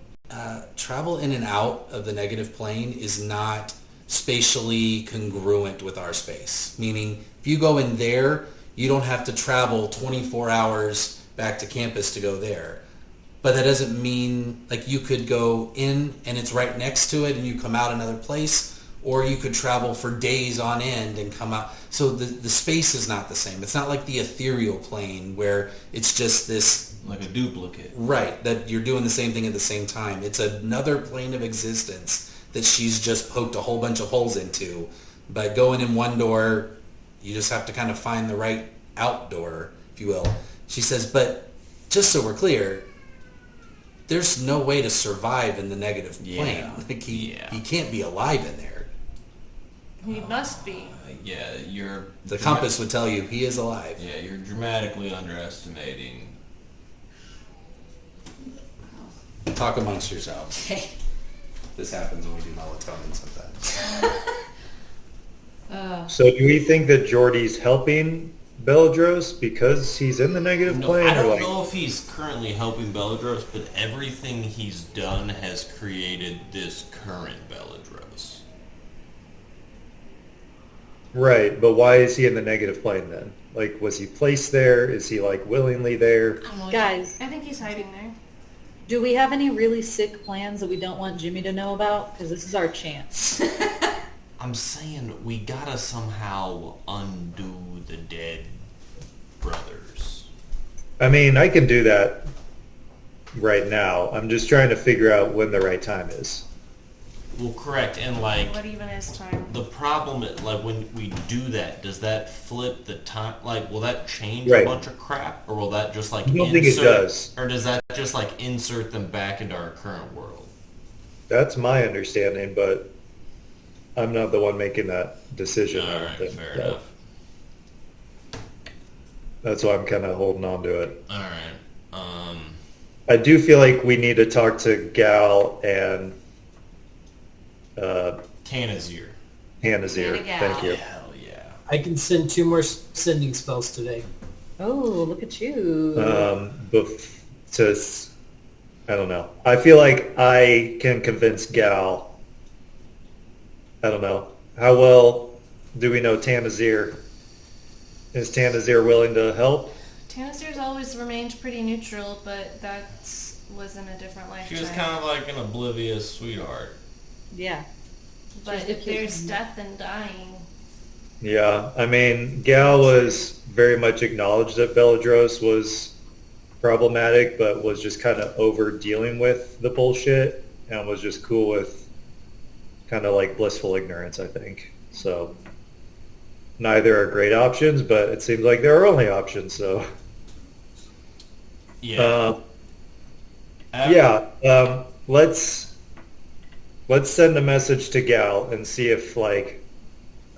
in and out of the negative plane is not spatially congruent with our space. Meaning, if you go in there, you don't have to travel 24 hours back to campus to go there. But that doesn't mean, like, you could go in and it's right next to it and you come out another place, or you could travel for days on end and come out. So the space is not the same. It's not like the ethereal plane where it's just this, Like a duplicate. right, that you're doing the same thing at the same time. It's another plane of existence that she's just poked a whole bunch of holes into. But going in one door, you just have to kind of find the right outdoor, if you will. She says, but just so we're clear, there's no way to survive in the negative plane. Yeah. Like he Yeah. can't be alive in there. He must be. Yeah, you're... The compass would tell you he is alive. Yeah, you're dramatically underestimating. Talk amongst yourselves. Okay. This happens when we do melatonin sometimes. So do we think that Jordy's helping Beladros because he's in the negative No, plane? I or don't like, know if he's currently helping Beladros, but everything he's done has created this current Beladros. Right, but why is he in the negative plane then? Like, was he placed there? Is he like willingly there? Guys. I think he's hiding there. Do we have any really sick plans that we don't want Jimmy to know about? Because this is our chance. I'm saying we gotta somehow undo the dead brothers. I mean, I can do that right now. I'm just trying to figure out when the right time is. Well, correct, and like What even is time? the problem, like when we do that, does that flip the time? Like, will that change Right. a bunch of crap, or will that just like I don't think it does. or does that just like insert them back into our current world? That's my understanding, but I'm not the one making that decision. I All don't right, think. fair So enough. that's why I'm kind of holding on to it. All right. I do feel like we need to talk to Gal and Tanazir. Hanazir. Gal. Thank you. Hell yeah. I can send 2 more sending spells today. Oh, look at you. I don't know. I feel like I can convince Gal. I don't know. How well do we know Tanazir? Is Tanazir willing to help? Tanazir's always remained pretty neutral, but that was in a different She lifetime. was kind of like an oblivious sweetheart. Yeah. But She's the if there's cute- death and dying, Yeah, I mean, Gal was very much acknowledged that Beladros was problematic, but was just kind of over dealing with the bullshit and was just cool with kind of like blissful ignorance, I think. So neither are great options, but it seems like there are only options. So Yeah. let's send a message to Gal and see if like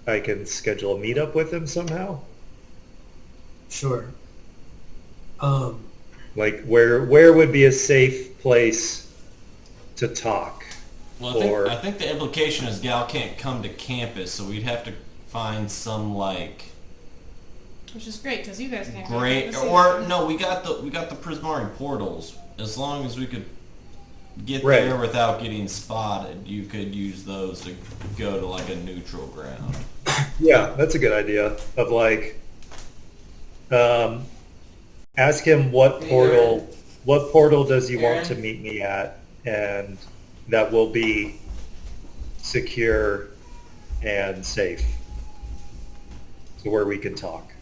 I can schedule a meetup with him somehow. Sure. Like where would be a safe place to talk? Well, I think the implication is Gal can't come to campus, so we'd have to find some like which is great because you guys can't. great go to the or sea. no, we got the Prismari portals. As long as we could get Right. there without getting spotted, you could use those to go to like a neutral ground. Yeah, that's a good idea. Of like, ask him what portal does he want to meet me at, and that will be secure and safe, to where we can talk.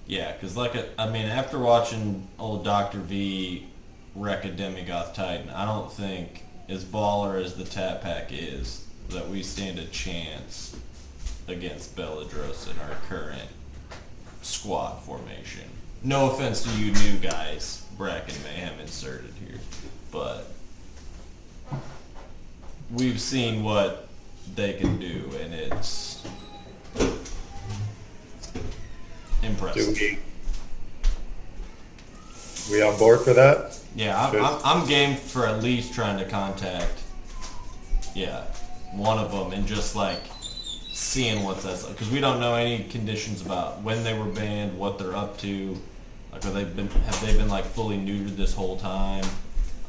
Yeah, because after watching old Dr. V wreck a Demigoth Titan, I don't think, as baller as the Tat Pack is, that we stand a chance against Beladros in our current squad formation. No offense to you new guys, Bracken Mayhem inserted here, but we've seen what they can do, and it's impressive. We on board for that? Yeah, I'm game for at least trying to contact, one of them and just like seeing what that's like, because we don't know any conditions about when they were banned, what they're up to. Like, have they been like fully neutered this whole time?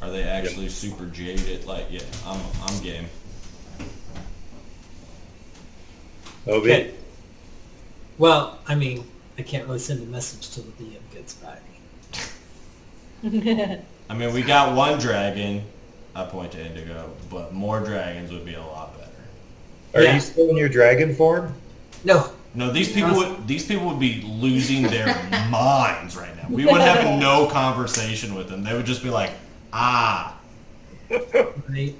Are they actually super jaded? Like, yeah, I'm game. Obi? Okay. Well, I mean, I can't really send a message till the DM gets back. I mean, we got one dragon. I point to Indigo, but more dragons would be a lot better. Are Yeah. you still in your dragon form? No. No, these people would be losing their minds right now. We would have no conversation with them. They would just be like, ah, Right?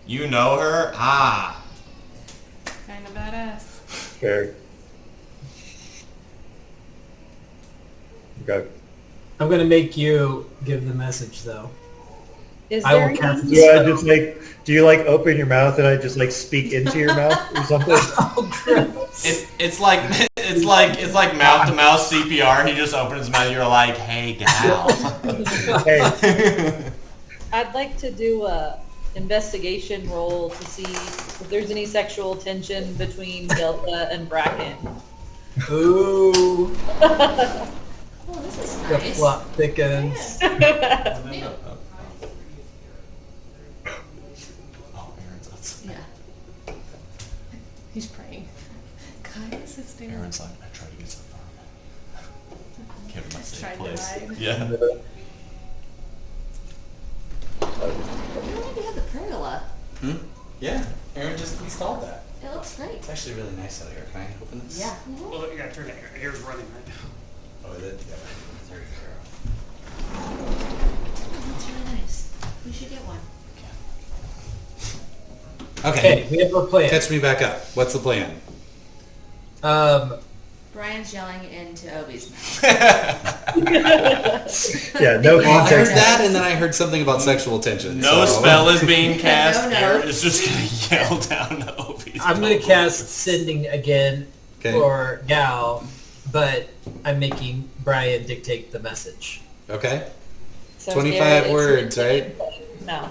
you know her? Ah. Kind of badass. Fair. Okay. I'm going to make you give the message, though. Is I will there cast any- the Do I spell. just like, do you like open your mouth and I just like speak into your mouth or something? Oh, gross. It's like mouth to mouth CPR. He just opens his mouth. And you're like, hey, gal. Hey, I'd like to do a investigation roll to see if there's any sexual tension between Delta and Bracken. Ooh. Oh, this is The nice. plot thickens. Oh, Aaron's outside. Yeah. He's praying. Guys, it's doing. Aaron's like, I tried to get some fun. Kept my safe Tried to place. hide. Yeah. You don't need to have the pergola. Yeah, Aaron just installed that. It looks great. It's actually really nice out here. Can I open this? Yeah. Well, you gotta turn it. Your hair's running right now. Oh, is it? Yeah. There you Oh, that's really nice. We should get one. Okay, we have a plan. Catch me back up. What's the plan? Brian's yelling into Obi's mouth. Yeah, no Well, I heard context. that, and then I heard something about sexual tension. No so- spell is being cast. No, no. Garrett is just gonna yell down to Obi's. I'm going to cast sending again Okay. for Gal, but I'm making Brian dictate the message. Okay. So 25 Garrett, words, right? No.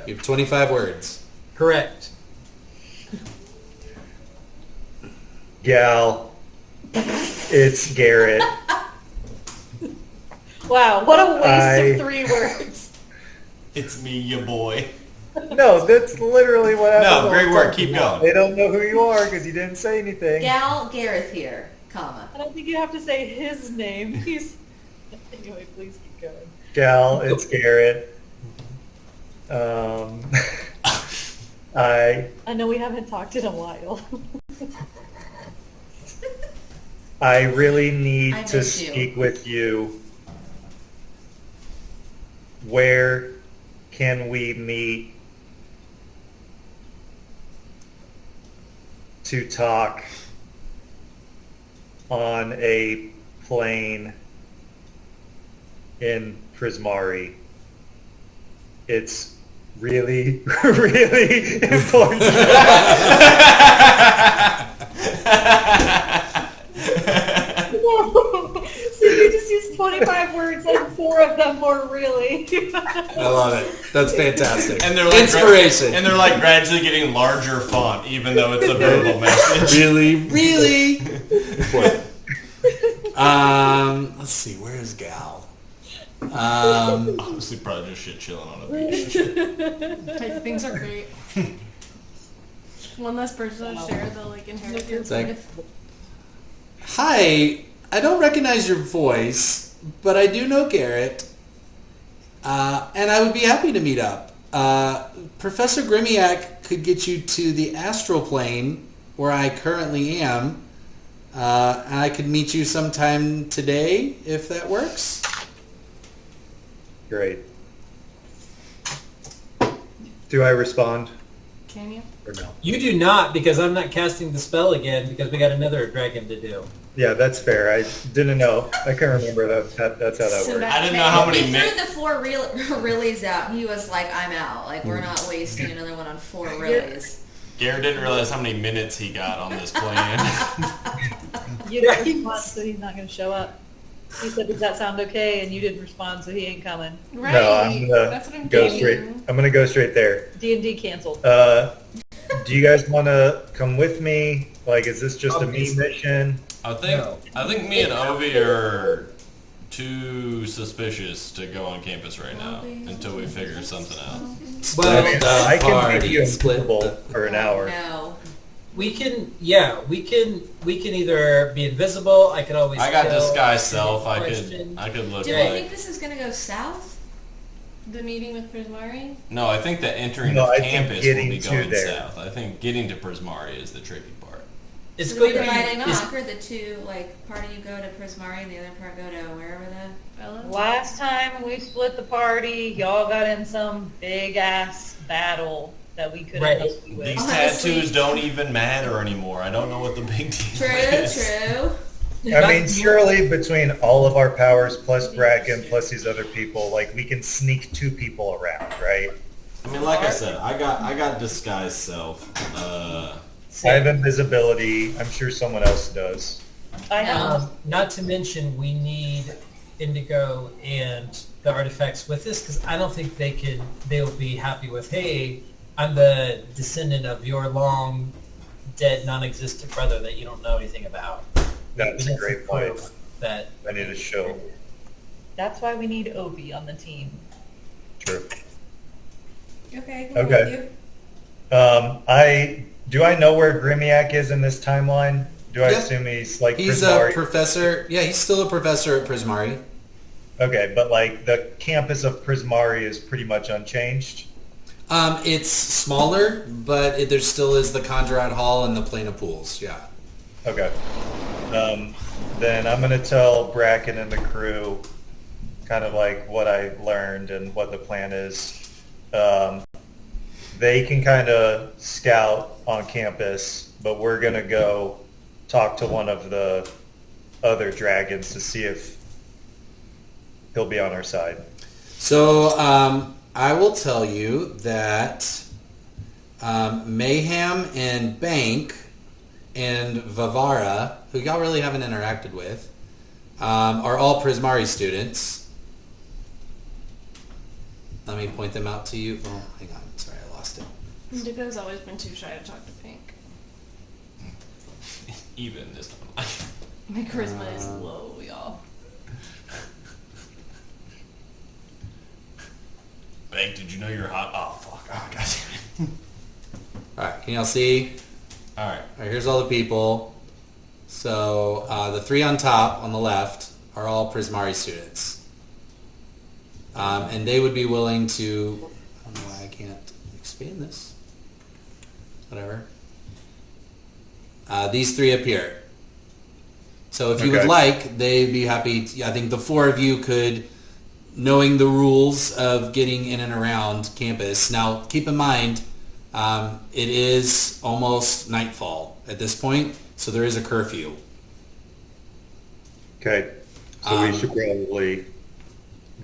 You have 25 words. Correct. Gal, it's Garrett. Wow, what a waste I- of 3 words. It's me, your boy. No, that's literally what happened. No, the great whole work. time. Keep going. They don't know who you are because you didn't say anything. Gal Gareth here, comma. I don't think you have to say his name. He's... Anyway, please keep going. Gal, it's Garrett. I I know we haven't talked in a while. I really need I to miss you. speak with you. Where can we meet to talk on a plane in Prismari? It's really, really important. So you just used 25 words and 4 of them were really. I love it. That's fantastic. And they're like Inspiration. and they're like gradually getting larger font, even though it's a verbal message. really, really important. Let's see. Where is Gal? Honestly, probably just shit chilling on a beach. Hey, things are great. One less person to share the like inheritance Like- with. Hi. I don't recognize your voice, but I do know Garrett, and I would be happy to meet up. Professor Grimiak could get you to the astral plane where I currently am. And I could meet you sometime today, if that works. Great. Do I respond Can you? or no? You do not, because I'm not casting the spell again, because we got another dragon to do. Yeah, that's fair. I didn't know. I couldn't remember that's how that So works. that- I didn't know how many He minutes. threw the 4 realies out. He was like, I'm out. Like, we're not wasting another one on 4 realies. Garrett didn't realize how many minutes he got on this plan. You didn't respond, so he's not going to show up. He said, does that sound okay? And you didn't respond, so he ain't coming. Right. No, I'm gonna That's what I'm go thinking. straight. I'm gonna go straight there. D&D canceled. Do you guys want to come with me? Like, is this just a me Obviously. mission? I think me and Ovi are too suspicious to go on campus right now until we figure something out. Well, I mean, the I can party make you split invisible the- for an hour. No. we can either be invisible. I could always. I got kill disguise self. I Christian. could look Do we like. think this is going to go south? The meeting with Prismari? No, I think that entering No, the I think campus will getting be to going there. south. I think getting to Prismari is the tricky part. It's So going the to divide and be. it's- conquer, the two, like, part of you go to Prismari and the other part go to wherever the... Bella? Last time we split the party, y'all got in some big-ass battle that we couldn't Right. help you with. These Honestly- tattoos don't even matter anymore. I don't know what the big deal is. True. I mean, surely between all of our powers plus Bracken plus these other people, like we can sneak 2 people around, right? I mean, like I said, I got disguise self. I have invisibility. I'm sure someone else does. I know. Not to mention, we need Indigo and the artifacts with us, because I don't think they'll be happy with, hey, I'm the descendant of your long dead, non-existent brother that you don't know anything about. That's We a need great some point. proof That I need to show. That's why we need Obi on the team. True. Okay, Okay. Do I know where Grimiak is in this timeline? Do I Yeah. assume he's like He's a Prismari? professor. Yeah, he's still a professor at Prismari. Okay, but like the campus of Prismari is pretty much unchanged. It's smaller, but there still is the Conjurat Hall and the Plane of Pools. Yeah. Okay. Then I'm gonna tell Bracken and the crew kind of like what I learned and what the plan is. they can kind of scout on campus, but we're going to go talk to one of the other dragons to see if he'll be on our side. So I will tell you that Mayhem and Bank and Vavara, who y'all really haven't interacted with, are all Prismari students. Let me point them out to you. Oh, hang on. Sorry, I lost it. Indigo's always been too shy to talk to Pink. Even this time. My charisma is low, y'all. Bank, did you know you're hot? Oh, fuck. Oh, God. All right, can y'all see? All right. All right, here's all the people. So the three on top, on the left, are all Prismari students. And they would be willing to... I don't know why I can't expand this. Whatever. These three up here. So if you would Okay. like, they'd be happy... I think the four of you could, knowing the rules of getting in and around campus... Now, keep in mind, it is almost nightfall at this point, so there is a curfew. Okay. So we should probably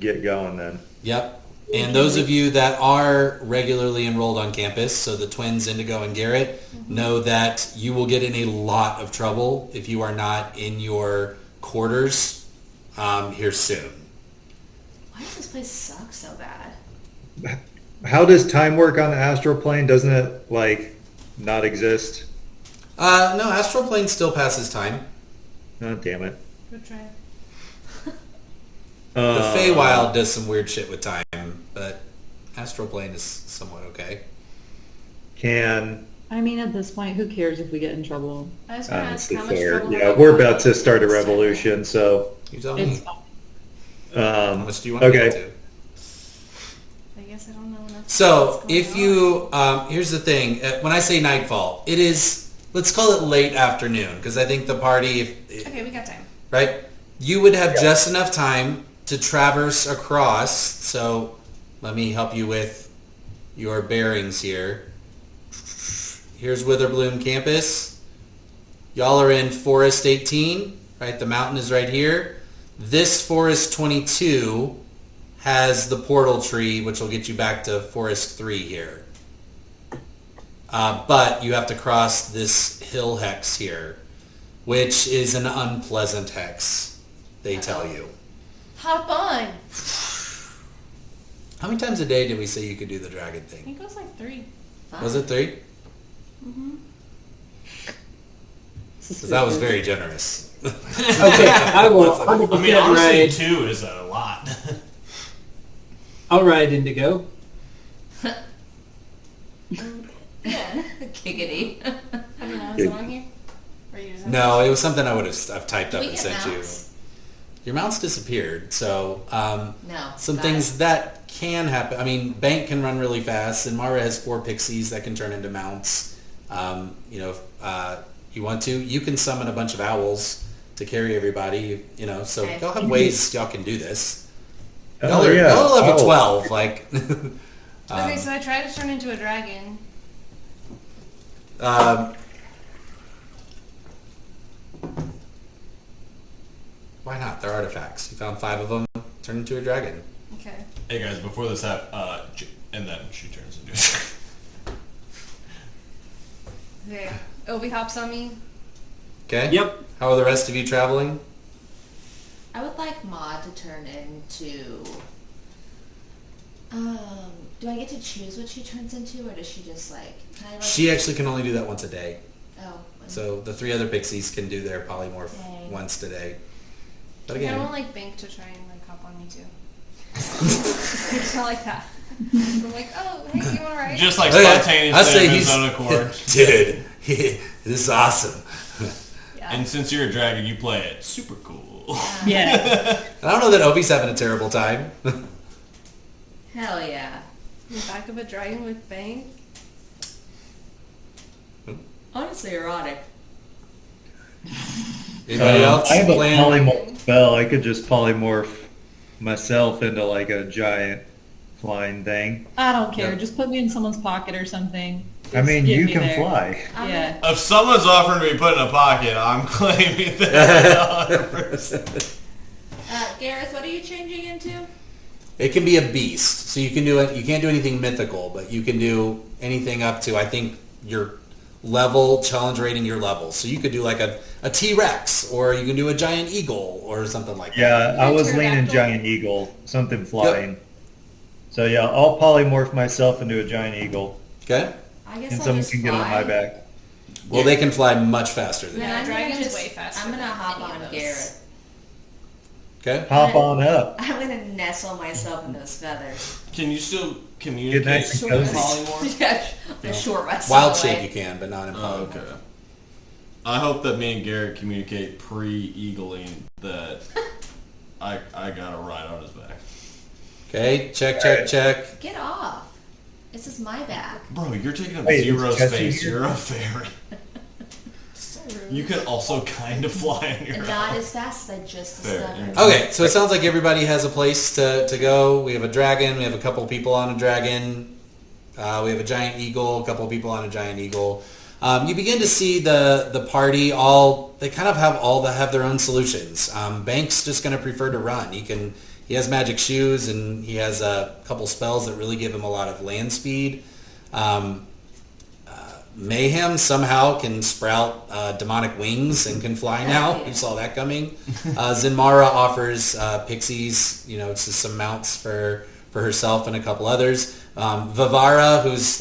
get going then. Yep. And those of you that are regularly enrolled on campus, so the twins Indigo and Garrett, know that you will get in a lot of trouble if you are not in your quarters here soon. Why does this place suck so bad? How does time work on the astral plane? Doesn't it, like, not exist? No, astral plane still passes time. Oh, damn it. Good try. The Feywild does some weird shit with time, but astral plane is somewhat okay. I mean, at this point, who cares if we get in trouble? I was going to ask Honestly, how much fair. trouble Yeah, have we're you about gotten to start a this time? revolution, so... You tell It's me. How much do you want to okay. get to? I guess I don't know enough. So, What's going if you, here's the thing. When I say nightfall, it is, let's call it late afternoon, because I think the party, Okay, we got time. right? You would have just enough time to traverse across. So, let me help you with your bearings here. Here's Witherbloom campus. Y'all are in Forest 18, right? The mountain is right here. This Forest 22 has the portal tree, which will get you back to Forest 3 here. But you have to cross this hill hex here, which is an unpleasant hex, they tell you. Hop on. How many times a day did we say you could do the dragon I thing? think it was like 3. Was it 3? Mm-hmm. Because that was very generous. Okay, I will 100% I mean, honestly, ride. 2 is a lot. I'll ride Indigo. Yeah, giggity. I don't know, is it on here? Or you just have No, it was something I would have I've typed up We and get sent mounts? you. Your mounts disappeared, so No. some got things it. that can happen. I mean, Bank can run really fast, and Mara has 4 pixies that can turn into mounts. You know, if you want to, you can summon a bunch of owls to carry everybody. You know, so Okay. y'all have ways y'all can do this. Oh, Y'all are, yeah. y'all are level Owl. 12, like. Okay, so I tried to turn into a dragon. Why not? They're artifacts. You found 5 of them. Turn into a dragon. Okay. Hey guys, before this happens, and then she turns into Okay. Obi hops on me. Okay. Yep. How are the rest of you traveling? I would like Maud to turn into. Do I get to choose what she turns into, or does she just like? Can I like? She actually can only do that once a day. Oh. So the 3 other pixies can do their polymorph Dang. once today. But I again, want like Bank to try and like hop on me too. It's not like that. I'm like, oh, hey, you alright? just like Okay, I spontaneously say of his he's own accord. dude. This is awesome. Yeah. And since you're a dragon, you play it super cool. Yeah. I don't know that Obi's having a terrible time. Hell yeah. In the back of a dragon with Bank. Honestly erotic. Anybody else I have a playing? polymorph spell. I could just polymorph myself into like a giant flying thing. I don't care. Yep. Just put me in someone's pocket or something. I Just mean, get you me can there. fly. Yeah. If someone's offering to be put in a pocket, I'm claiming that 100%. Gareth, what are you changing into? It can be a beast, so you can do it. You can't do anything mythical, but you can do anything up to, I think, your level, challenge rating your level. So you could do like a T-Rex, or you can do a giant eagle, or something like that. Yeah, I was leaning Pterodactyl? giant eagle, something flying. So yeah, I'll polymorph myself into a giant eagle, Okay. I guess and I'll someone just can fly. get on my back. Well, they can fly much faster than Then Yeah, I'm gonna dragon's just, way faster I'm gonna than hop any of on those. Gareth. Okay. Hop on up. I'm gonna nestle myself in those feathers. Can you still communicate nice and with cozy. polymorph? Yeah, I'm short myself Wild away. shape you can, but not in Oh, polymorph. okay. I hope that me and Garrett communicate pre-eagling that I got a ride on his back. Okay. Check. Get off. This is my back. Bro, you're taking up Wait, zero it's Jesse space. here? You're a fairy. You can also kind of fly on your Not own. as fast as I just Fair, discovered. yeah. Okay, so it sounds like everybody has a place to go. We have a dragon. We have a couple people on a dragon. We have a giant eagle. A couple people on a giant eagle. You begin to see the party. They kind of have their own solutions. Bank's just going to prefer to run. He has magic shoes, and he has a couple spells that really give him a lot of land speed. Mayhem somehow can sprout demonic wings and can fly now. You saw that coming. Zinmara offers pixies, it's just some mounts for herself and a couple others. Vivara, who's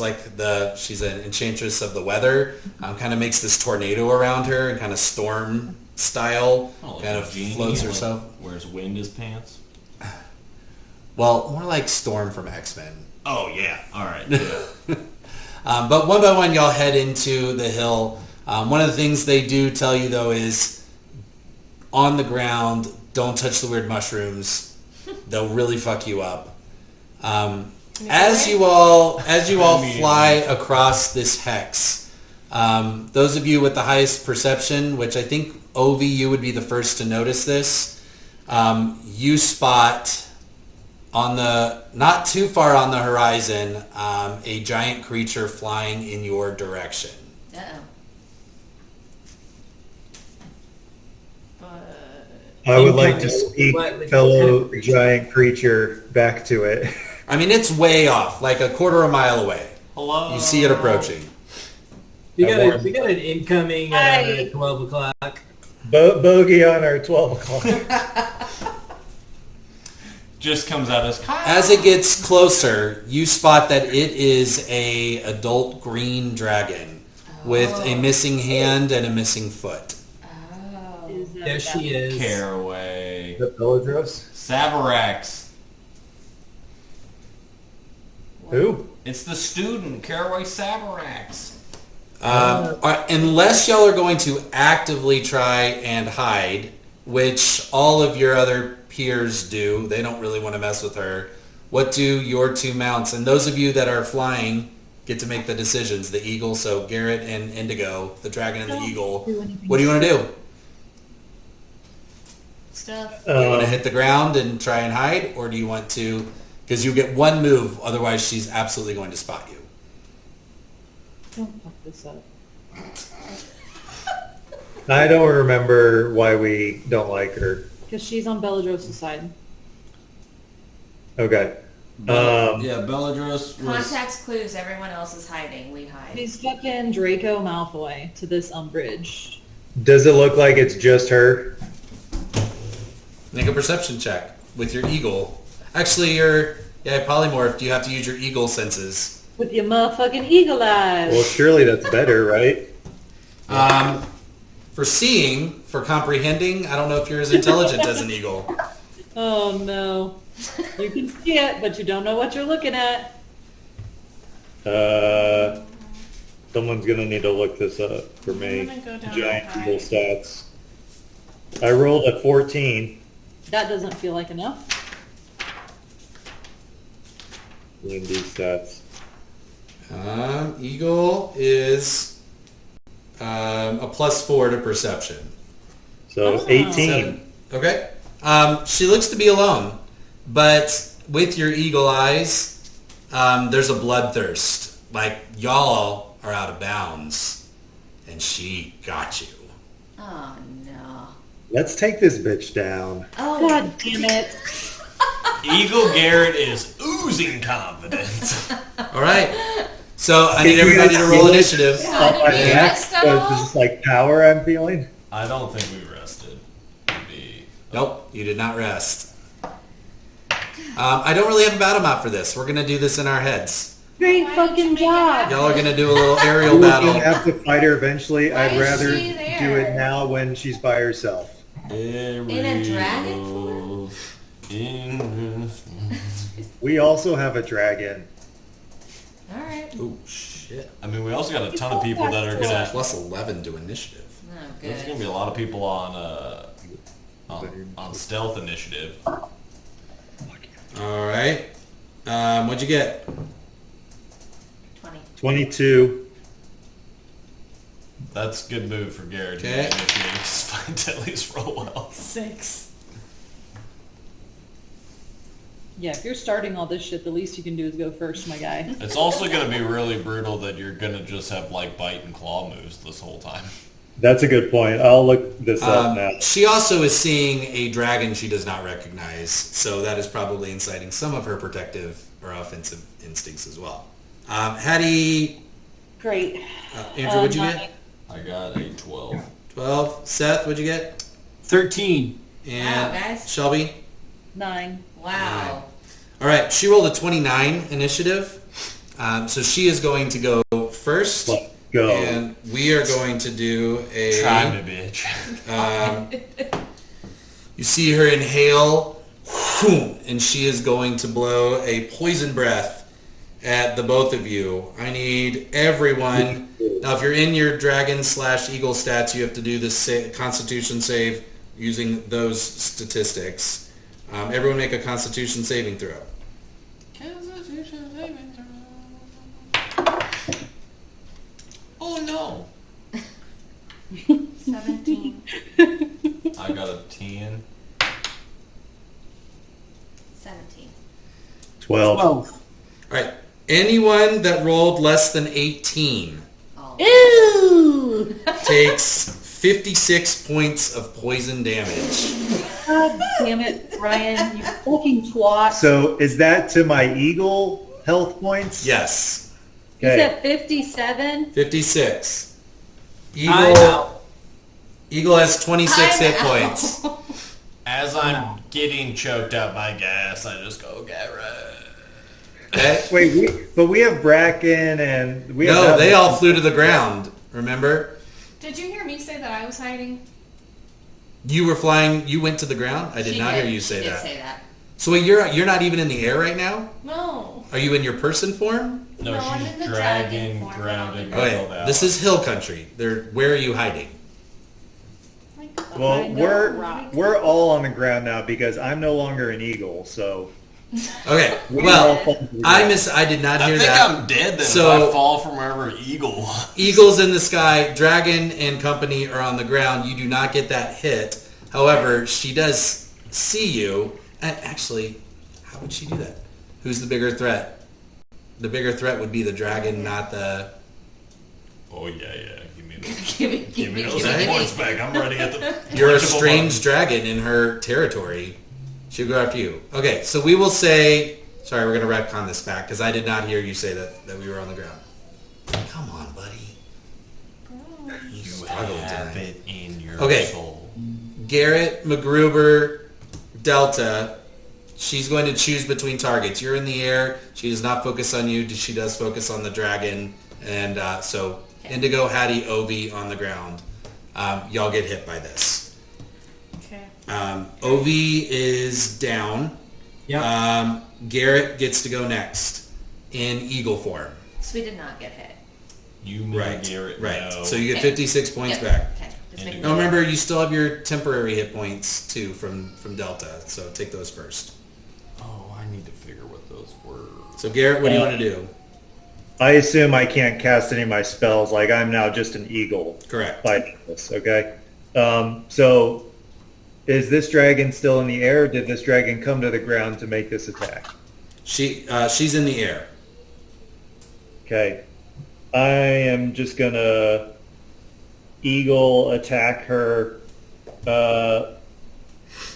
she's an enchantress of the weather, kind of makes this tornado around her and kind of storm style, Oh, like kind a of genie, floats like, herself. wears wind his pants. Well, more like Storm from X-Men. Oh yeah. All right. Yeah. But one by one, y'all head into the hill. One of the things they do tell you, though, is on the ground, don't touch the weird mushrooms. They'll really fuck you up. As you all fly across this hex, those of you with the highest perception, which I think, Ovi, you would be the first to notice this, you spot not too far on the horizon, a giant creature flying in your direction. Uh-oh. I would like to Incoming. speak What fellow creature? giant creature back to it. I mean, it's way off, like a quarter of a mile away. Hello. You see it approaching. We I warned- got an incoming Hi. 12 o'clock. Bogey on our 12 o'clock. Just comes out as As it gets closer, you spot that it is a adult green dragon with a missing hand and a missing foot. Oh. There she is. Caraway. The Belladros? Savarax. Who? It's the student, Caraway Savarax. Unless y'all are going to actively try and hide, which all of your other peers do, they don't really want to mess with her. What do your two mounts? And those of you that are flying get to make the decisions. The eagle, so Garrett and Indigo, the dragon and the eagle. What do you want to do? Stuff. Do you want to hit the ground and try and hide, or do you want to? Because you get one move, otherwise she's absolutely going to spot you. Don't fuck this up. I don't remember why we don't like her. Because she's on Belladros' side. Okay. Yeah, Belladros was... Contacts clues. Everyone else is hiding. We hide. He's fucking Draco Malfoy to this Umbridge. Does it look like it's just her? Make a perception check with your eagle. Actually, polymorphed. You have to use your eagle senses. With your motherfucking eagle eyes. Well, surely that's better, right? For seeing, for comprehending, I don't know if you're as intelligent as an eagle. Oh no. You can see it, but you don't know what you're looking at. Someone's gonna need to look this up for me. I'm gonna go down Giant and hide. eagle stats. I rolled a 14. That doesn't feel like enough. Lindy stats. Eagle is a +4 to perception. So Oh. 18. Okay. She looks to be alone, but with your eagle eyes, there's a bloodthirst. Like, y'all are out of bounds, and she got you. Oh no. Let's take this bitch down. Oh God damn it. Eagle Garrett is oozing confidence. All right. So I need everybody to roll initiative. Yeah, did we Yeah. rest at all? This is like power I'm feeling. I don't think we rested. Maybe. Nope, you did not rest. I don't really have a battle map for this. We're going to do this in our heads. Great Why fucking did you make it job. happen? Y'all are going to do a little aerial We battle. have to fight her eventually. Why I'd is rather she do there? it now when she's by herself. In a dragon form? We also have a dragon. All right. Oh, shit. I mean, we also got a ton of people that are gonna. Plus 11 to initiative. Oh, There's gonna good. be a lot of people on stealth initiative. All right. What'd you get? 20. 22. That's a good move for Garrett. to Okay. make initiative, 'cause find at least roll well. 6. Yeah, if you're starting all this shit, the least you can do is go first, my guy. It's also gonna be really brutal that you're gonna just have like bite and claw moves this whole time. That's a good point. I'll look this up now. She also is seeing a dragon she does not recognize, so that is probably inciting some of her protective or offensive instincts as well. Hattie, Great. Andrew, what'd you get? I got a 12. 12. Seth, what'd you get? 13. And Wow, guys. Shelby? 9. Wow. All right, she rolled a 29 initiative, so she is going to go first. Let's go. And we are going to do a... Try me, bitch. You see her inhale, and she is going to blow a poison breath at the both of you. I need everyone. Now, if you're in your dragon/eagle stats, you have to do this Constitution save using those statistics. Everyone make a Constitution saving throw. Oh no! 17. I got a 10. 17. 12. 12. All right. Anyone that rolled less than 18 Oh. Ew! takes 56 points of poison damage. God damn it, Ryan, you fucking twat. So is that to my eagle health points? Yes. You Okay. said 57? 56. I'm out. Eagle has 26 hit I'm out. points. As I'm getting choked out by gas, I just go, Garrett. Okay? Wait, but we have Bracken and we have No, that they one. all flew to the ground. Remember? Did you hear me say that I was hiding? You were flying. You went to the ground. I did She not did. hear you say She did that. say that. So wait, you're not even in the air right now. No. Are you in your person form? No, No, I'm she's in the dragging, dragon form. grounded, Okay, held out. this is hill country. Where are you hiding? Like, Well, Behind we're a rock. all on the ground now because I'm no longer an eagle. So Okay. we Well, all fall to the I ground. I did not I hear think that. I'm dead then So- if I fall from wherever eagle was. Eagles in the sky, dragon and company are on the ground. You do not get that hit. However, she does see you. And actually, how would she do that? Who's the bigger threat? The bigger threat would be the dragon, not the... Oh yeah. Give me Give me, those give me. points back. I'm ready at the. You're a click of strange button. dragon in her territory. She'll go after you. Okay, so we will say... Sorry, we're going to retcon this back because I did not hear you say that we were on the ground. Come on, buddy. You Struggling have tonight. it in your Okay. soul. Garrett, MacGruber, Delta. She's going to choose between targets. You're in the air. She does not focus on you. She does focus on the dragon. And so Indigo, Hattie, Ovi on the ground. Y'all get hit by this. Okay. Ovi is down. Yep. Garrett gets to go next in eagle form. So we did not get hit. You may Right. Garrett Right. know. So you get Okay. 56 points Yep. back. Okay. Just making And Now sure. remember, you still have your temporary hit points too from Delta. So take those first. Oh, I need to figure what those were. So Garrett, what do you want to do? I assume I can't cast any of my spells. Like I'm now just an eagle Correct. fighting this. Okay. So is this dragon still in the air? Or did this dragon come to the ground to make this attack? She's in the air. Okay. I am just gonna eagle attack her.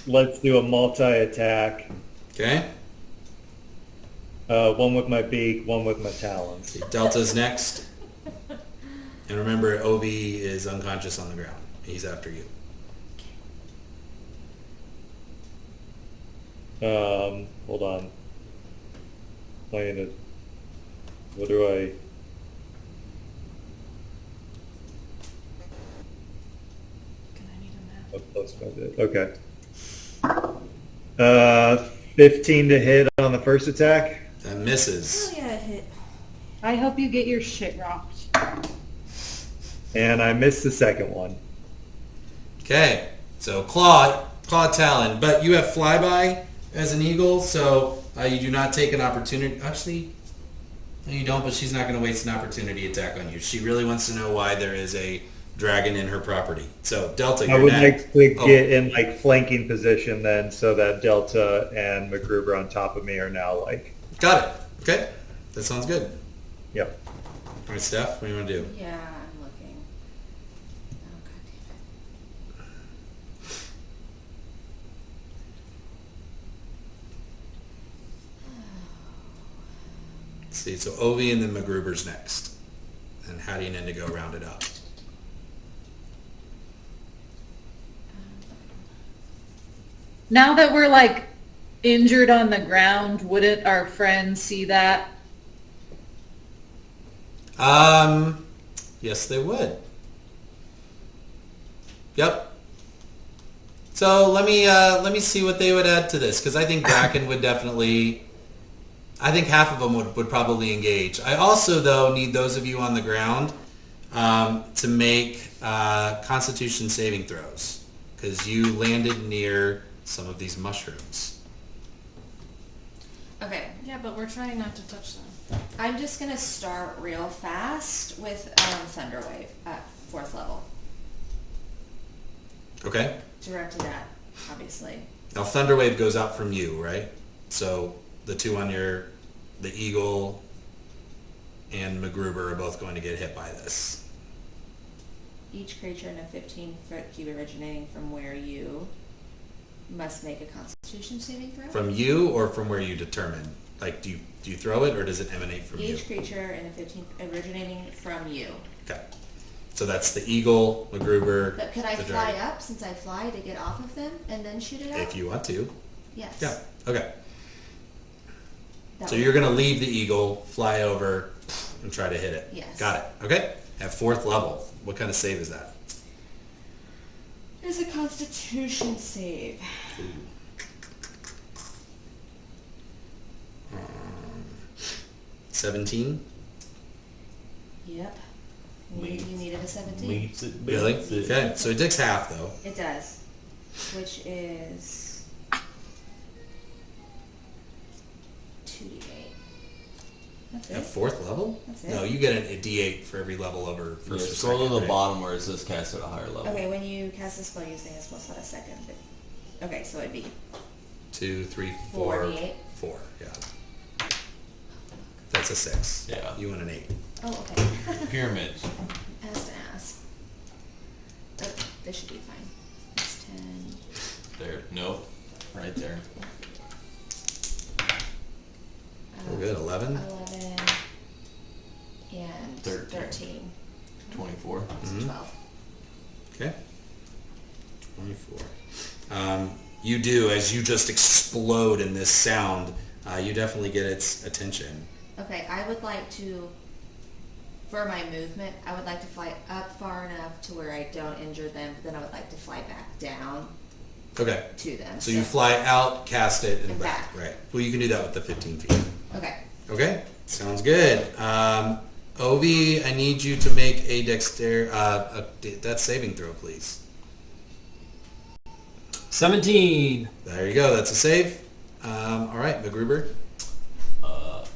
Let's do a multi-attack. Okay. One with my beak, one with my talons. Delta's next. And remember, Obi is unconscious on the ground. He's after you. Hold on. Playing it. What do I... Can I need a map? Oh, plus my bit. Okay. 15 to hit on the first attack. That misses. Oh yeah, it hit. I hope you get your shit rocked. And I missed the second one. Okay. So claw talon, but you have flyby as an eagle, so you do not take an opportunity. Actually, no, you don't. But she's not going to waste an opportunity attack on you. She really wants to know why there is a dragon in her property. So Delta, I you're would next. like to get in like flanking position then, so that Delta and MacGruber on top of me are now like. Got it. Okay, that sounds good. Yep. All right, Steph, what do you want to do? Yeah, I'm looking. Oh god damn Let's see. So Ovi and then MacGruber's next, and Hattie and Indigo round it up. Now that we're like injured on the ground, wouldn't our friends see that? Yes, they would. Yep. So let me see what they would add to this, because I think Bracken would definitely. I think half of them would probably engage. I also, though, need those of you on the ground to make Constitution saving throws, because you landed near some of these mushrooms. Okay, Yeah, but we're trying not to touch them. I'm just gonna start real fast with Thunder Wave at 4th level. Okay. Directed at, obviously. Now Thunderwave goes out from you, right? So the two on the Eagle and MacGruber are both going to get hit by this. Each creature in a 15-foot cube originating from where you must make a Constitution saving throw. From you or from where you determine? Like, do you throw it or does it emanate from you? Each creature in a 15 originating from you. Okay. So that's the Eagle, MacGruber, But could I the fly dragon. up since I fly to get off of them and then shoot it out? If you want to. Yes. Yeah. Okay. That So would- you're going to leave the Eagle, fly over, and try to hit it. Yes. Got it. Okay. At 4th level. What kind of save is that? It's a Constitution save. 17? Yep. You needed a 17. Meets it, Really? beats it. Okay. So it takes half, though. It does. Which is 2d8. That's At it. 4th level? That's it. No, you get a D8 for every level over Yeah, first or scroll second. to the right? bottom where it says cast at a higher level. Okay, when you cast a spell using a spell slot a second. Okay, so it'd be 2, 3, 4. 4d8. 4, yeah. That's a 6. Yeah. You want an 8. Oh, okay. Pyramids. Ass to ass. Oh, this should be fine. It's 10. There. Nope. Right there. We're good. 11? 11. And 13. 24. Mhm. 12. Okay. 24. You do, as you just explode in this sound, you definitely get its attention. Okay, I would like to, for my movement, I would like to fly up far enough to where I don't injure them, but then I would like to fly back down Okay. to them. So you fly out, cast it, and And back. back. Right. Well, you can do that with the 15 feet. Okay. Okay. Sounds good. Ovi, I need you to make a that saving throw, please. 17. There you go. That's a save. All right, MacGruber.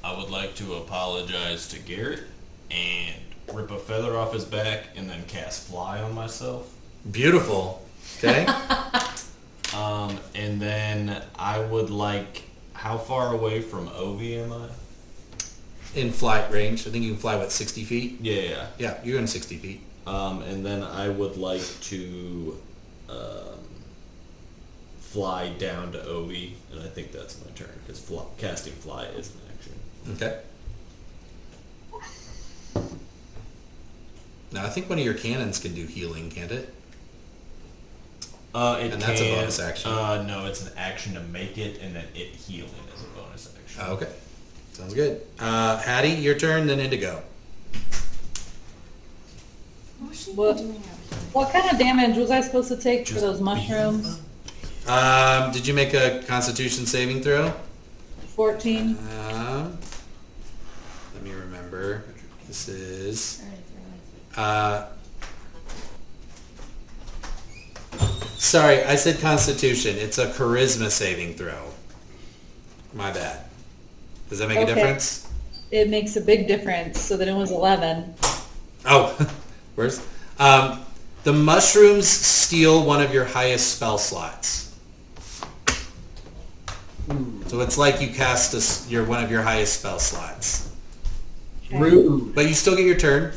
I would like to apologize to Garrett and rip a feather off his back and then cast fly on myself. Beautiful. Okay. And then I would like, how far away from Ovi am I? In flight range. I think you can fly, 60 feet? Yeah. Yeah, you're in 60 feet. And then I would like to fly down to Ovi, and I think that's my turn, because casting fly is an action. Okay. Now, I think one of your cannons can do healing, can't it? And that's a bonus action. No, it's an action to make it, and then it healing is a bonus action. Okay. Sounds good. Hattie, your turn, then Indigo. What's she What? doing out there? What kind of damage was I supposed to take for those mushrooms? Did you make a Constitution saving throw? 14. Let me remember. This is... sorry, I said Constitution. It's a Charisma saving throw. My bad. Does that make a Okay. difference? It makes a big difference, so then it was 11. Oh, where's... the mushrooms steal one of your highest spell slots. So it's like you cast one of your highest spell slots. Rude. But you still get your turn.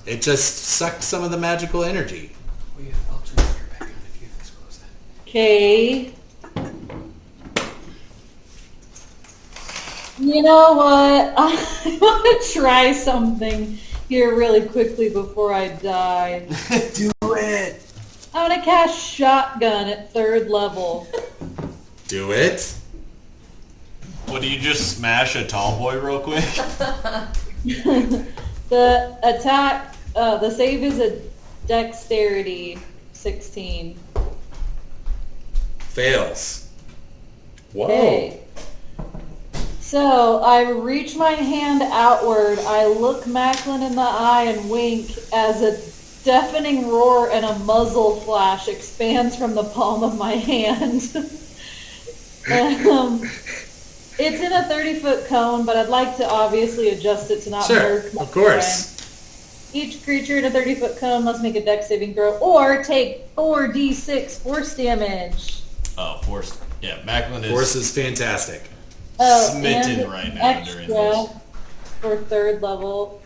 It just sucked some of the magical energy. Oh yeah, I'll turn your back on if you disclose that. Okay. You know what? I want to try something here really quickly before I die. Do it! I want to cast Shotgun at 3rd level. Do it. What, do you just smash a tall boy real quick? The attack, the save is a Dexterity 16. Fails. Whoa. Okay. So I reach my hand outward. I look Macklin in the eye and wink as a deafening roar and a muzzle flash expands from the palm of my hand. It's in a 30-foot cone, but I'd like to obviously adjust it to not Sure, murk my of course. friend. Each creature in a 30-foot cone must make a dex saving throw or take 4d6 force damage. Oh, force. Yeah, Macklin is Force is fantastic. Oh, smitten and right now during this. extra for 3rd level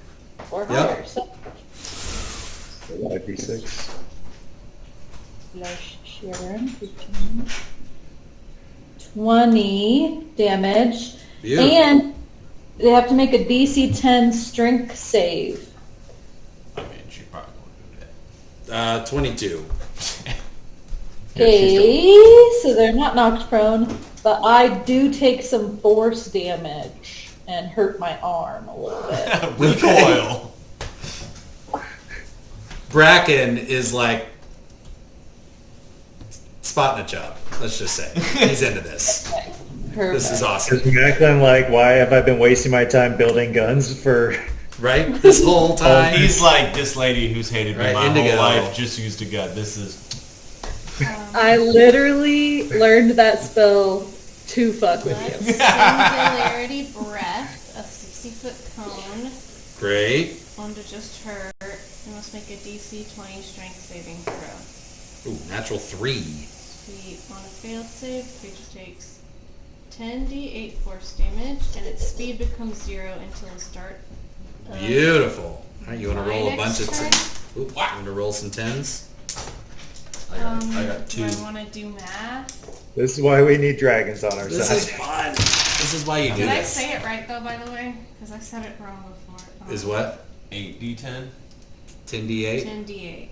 or Yep. higher. So 5d6. Flesh Sharon, 15. 20 damage. Beautiful. And they have to make a DC 10 strength save. I mean, she probably won't do that. 22. Okay, so they're not knocked prone, but I do take some force damage and hurt my arm a little bit. Recoil. Bracken is like spotting a job. Let's just say he's into this. Okay, This is awesome, Is Macklin like, why have I been wasting my time building guns for... right? This whole time. He's like, this lady who's hated me Right, my Indigo. whole life just used a gun. This is... I literally learned that spell to fuck with you. Singularity breath, a 60-foot cone Great. onto just her. You must make a DC 20 strength saving throw. Ooh, natural 3. Sweet. On a failed save, the creature takes 10d8 force damage, and its speed becomes 0 until the start. of Beautiful. All right, you want to roll a my bunch of... next turn. Ooh, you want to roll some 10s? I got Do 2. I want to do math? This is why we need dragons on our This side. is fun. This is why you do Did I this. say it right though, by the way? Because I said it wrong before. Is what? 8d10? 10d8? 10d8.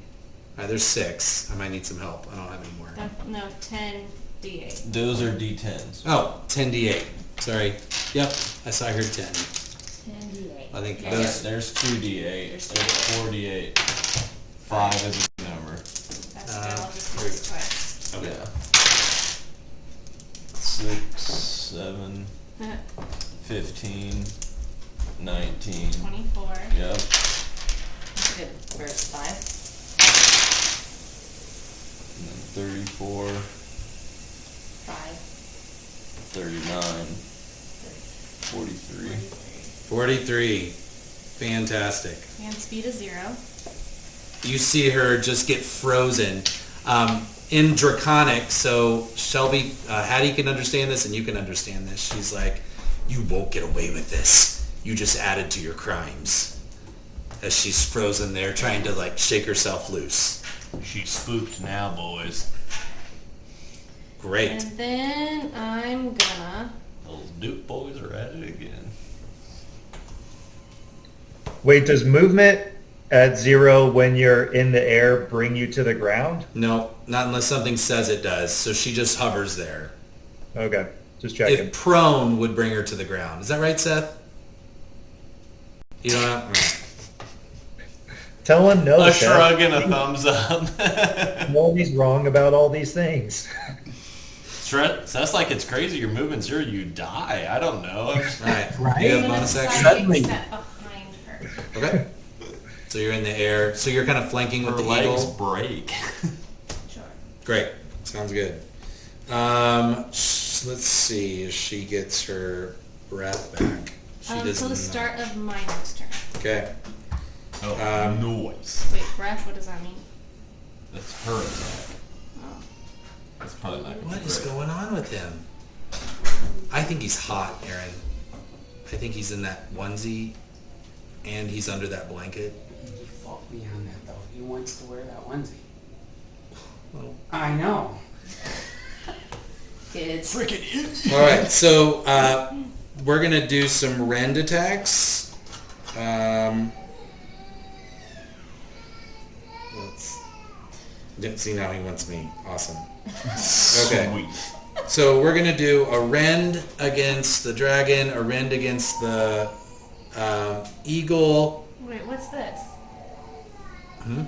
Alright, there's 6. I might need some help. I don't have any more. No, 10d8. Those are d10s. Oh, 10d8. Sorry. Yep, I saw I heard 10. 10d8. I think Yeah. those... There's 2d8. There's 4d8. 5 is a number. That's good. I'll just there we list twice. Yeah. 6, 7, 15, 19. 24. Yep. That's good. First 5. And then 34, 5. 39, 43. 43. Fantastic. And speed is 0. You see her just get frozen. in Draconic, so Shelby, Hattie can understand this and you can understand this. She's like, you won't get away with this. You just added to your crimes. As she's frozen there trying to like shake herself loose. She's spooked now, boys. Great. And then I'm gonna... Those Duke boys are at it again. Wait, does movement at 0 when you're in the air bring you to the ground? No, not unless something says it does. So she just hovers there. Okay, just checking. If prone would bring her to the ground. Is that right, Seth? You don't have... Tell him no, A Seth. shrug and a thumbs up. No, he's wrong about all these things. That's like it's crazy. You're moving 0, you die. I don't know. Right. Right. You have I'm gonna bonus decide action? Suddenly. to step behind her. Okay. So you're in the air. So you're kind of flanking Her with the legs eagle. break. Sure. Great. Sounds good. Let's see if she gets her breath back. She does Until the not. start of my next turn. Okay. Oh, noise. Wait, breath, what does that mean? That's her attack. Oh. That's probably not What is great. going on with him? I think he's hot, Aaron. I think he's in that onesie, and he's under that blanket. You fought me on that though. He wants to wear that onesie. Well, I know. Kids. all right, so we're gonna do some rend attacks. Let's see, now he wants me. Awesome. Okay. Sweet. So we're gonna do a rend against the dragon, a rend against the eagle. Wait, what's this? Hmm?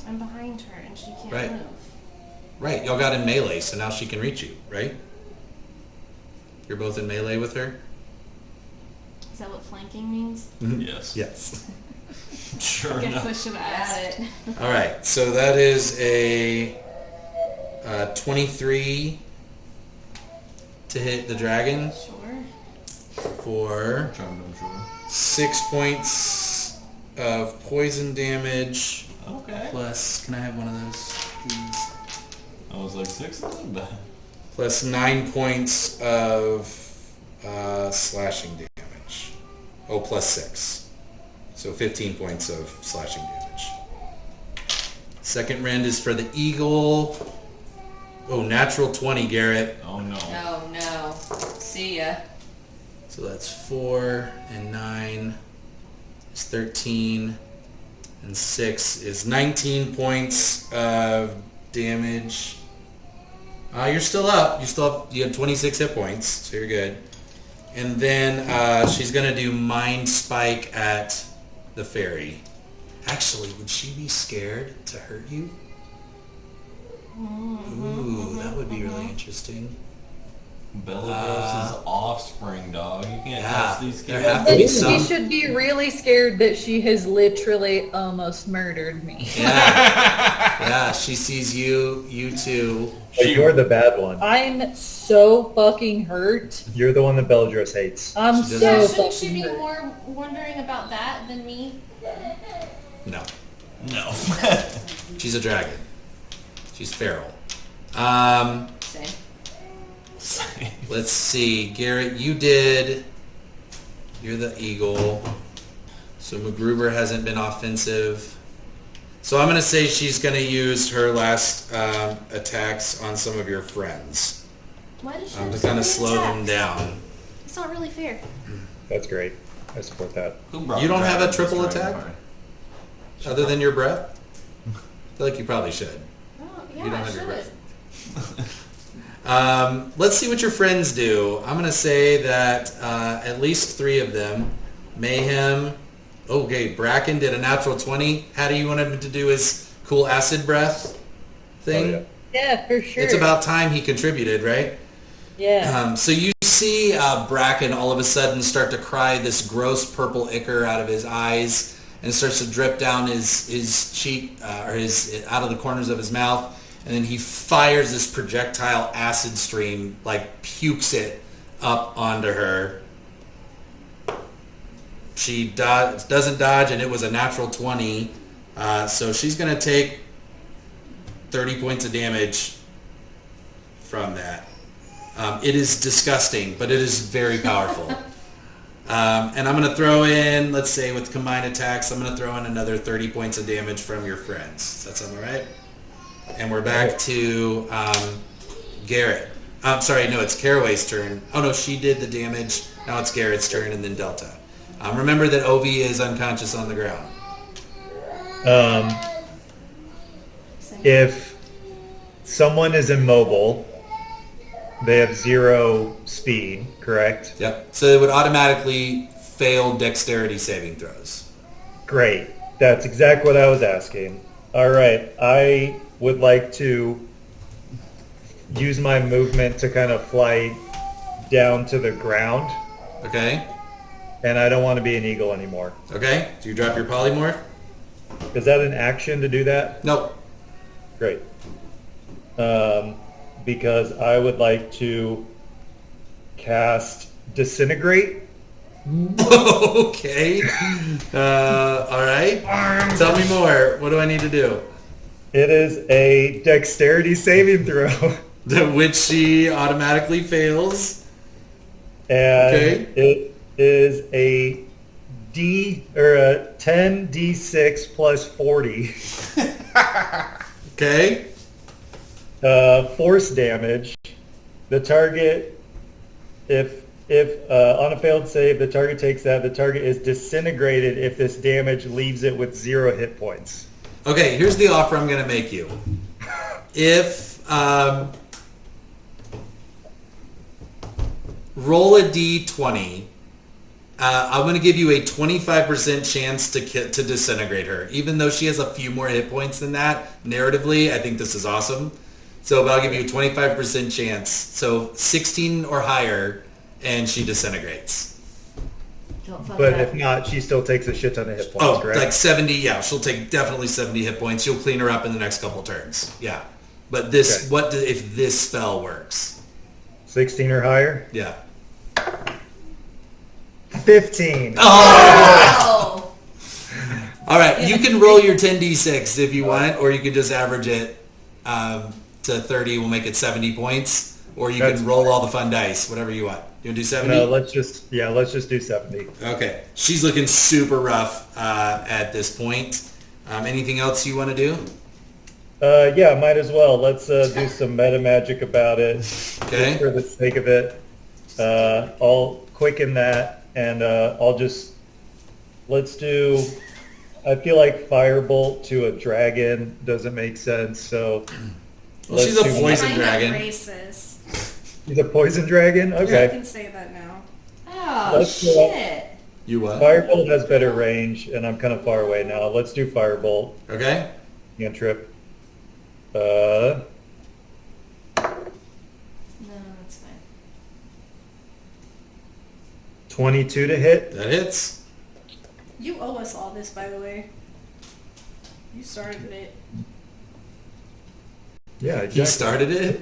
I'm behind her and she can't Right. move. Right, y'all got in melee, so now she can reach you, right? You're both in melee with her? Is that what flanking means? Yes. Yes. Sure I guess enough. I should have Got asked. it. All right, so that is a 23 to hit the dragon Sure. for 6 points of poison damage. Okay. Plus, can I have one of those, please? I was like 6 isn't bad. Plus 9 points of slashing damage. Oh, plus 6. So 15 points of slashing damage. Second rend is for the eagle. Oh, natural 20, Garrett. Oh no. Oh no. See ya. So that's 4 and 9 is 13 and 6 is 19 points of damage. You're still up. You have 26 hit points, so you're good. And then she's gonna do Mind Spike at the fairy. Actually, would she be scared to hurt you? Ooh, that would be really interesting. Bellagross's offspring, dog. You can't yeah, touch these there kids. have to be He some. should be really scared that she has literally almost murdered me. Yeah, yeah. She sees you two. But you're the bad one. I'm so fucking hurt. You're the one that Bellatrix hates. I'm She so doesn't- Shouldn't she fucking be hurt. more wondering about that than me? No, No. she's a dragon. She's feral. Same. Let's see, Garrett. You're the eagle. So MacGruber hasn't been offensive. So I'm gonna say she's gonna use her last attacks on some of your friends. Why does she To have so kind many of slow them attacks? down. It's not really fair. That's great. I support that. Who brought You don't have a dragons triple to Dragon attack? Party? Other than your breath? I feel like you probably should. Oh, You yeah, don't I have your should. breath. Let's see what your friends do. I'm going to say that at least 3 of them, Mayhem, okay, Bracken did a natural 20. How do you want him to do his cool acid breath thing? Oh, Yeah, for sure. It's about time he contributed, right? Yeah. So you see Bracken all of a sudden start to cry this gross purple ichor out of his eyes and starts to drip down his cheek or his out of the corners of his mouth, and then he fires this projectile acid stream, like pukes it up onto her. She doesn't dodge, and it was a natural 20, so she's going to take 30 points of damage from that. It is disgusting, but it is very powerful. And I'm going to throw in, let's say with combined attacks, I'm going to throw in another 30 points of damage from your friends. Does that sound all right? And we're back to Garrett. I'm sorry, no, it's Caraway's turn. Oh no, she did the damage. Now it's Garrett's turn and then Delta. Remember that Ovi is unconscious on the ground. If someone is immobile, they have 0 speed, correct? Yep. So it would automatically fail dexterity saving throws. Great. That's exactly what I was asking. All right. I would like to use my movement to kind of fly down to the ground. Okay. And I don't want to be an eagle anymore. Okay. Do you drop your polymorph? Is that an action to do that? Nope. Great. Because I would like to cast Disintegrate. Okay. All right. Tell me more. What do I need to do? It is a dexterity saving throw. Which she automatically fails. And Okay. it is a 10d6 plus 40. Okay. Force damage. The target, if on a failed save, the target takes that. The target is disintegrated if this damage leaves it with 0 hit points. Okay, here's the offer I'm going to make you. If roll a d20, I'm going to give you a 25% chance to disintegrate her. Even though she has a few more hit points than that, narratively, I think this is awesome. So I'll give you a 25% chance. So 16 or higher, and she disintegrates. Don't fuck But it if up. not, she still takes a shit ton of hit points, Oh, correct? like 70, yeah. She'll take definitely 70 hit points. You'll clean her up in the next couple turns. Yeah. But this, Okay. if this spell works? 16 or higher? Yeah. 15. Oh! All right, you can roll your 10d6 if you want, or you can just average it to 30. We'll make it 70 points, or you That's can roll all the fun dice, whatever you want. You want to do 70? No, let's just do 70. Okay. She's looking super rough at this point. Anything else you want to do? Yeah, might as well. Let's do some meta magic about it. Okay. Just for the sake of it. I'll quicken that, and let's do. I feel like firebolt to a dragon doesn't make sense, so. Well, she's a do- poison I'm not dragon. racist. She's a poison dragon. I Okay. can say that now. Oh, Let's do shit. You what? Firebolt has better range, and I'm kind of far away now. Let's do firebolt. Okay. Cantrip. No, that's fine. 22 to hit. That hits. You owe us all this, by the way. You started it. Yeah, He exactly. started it.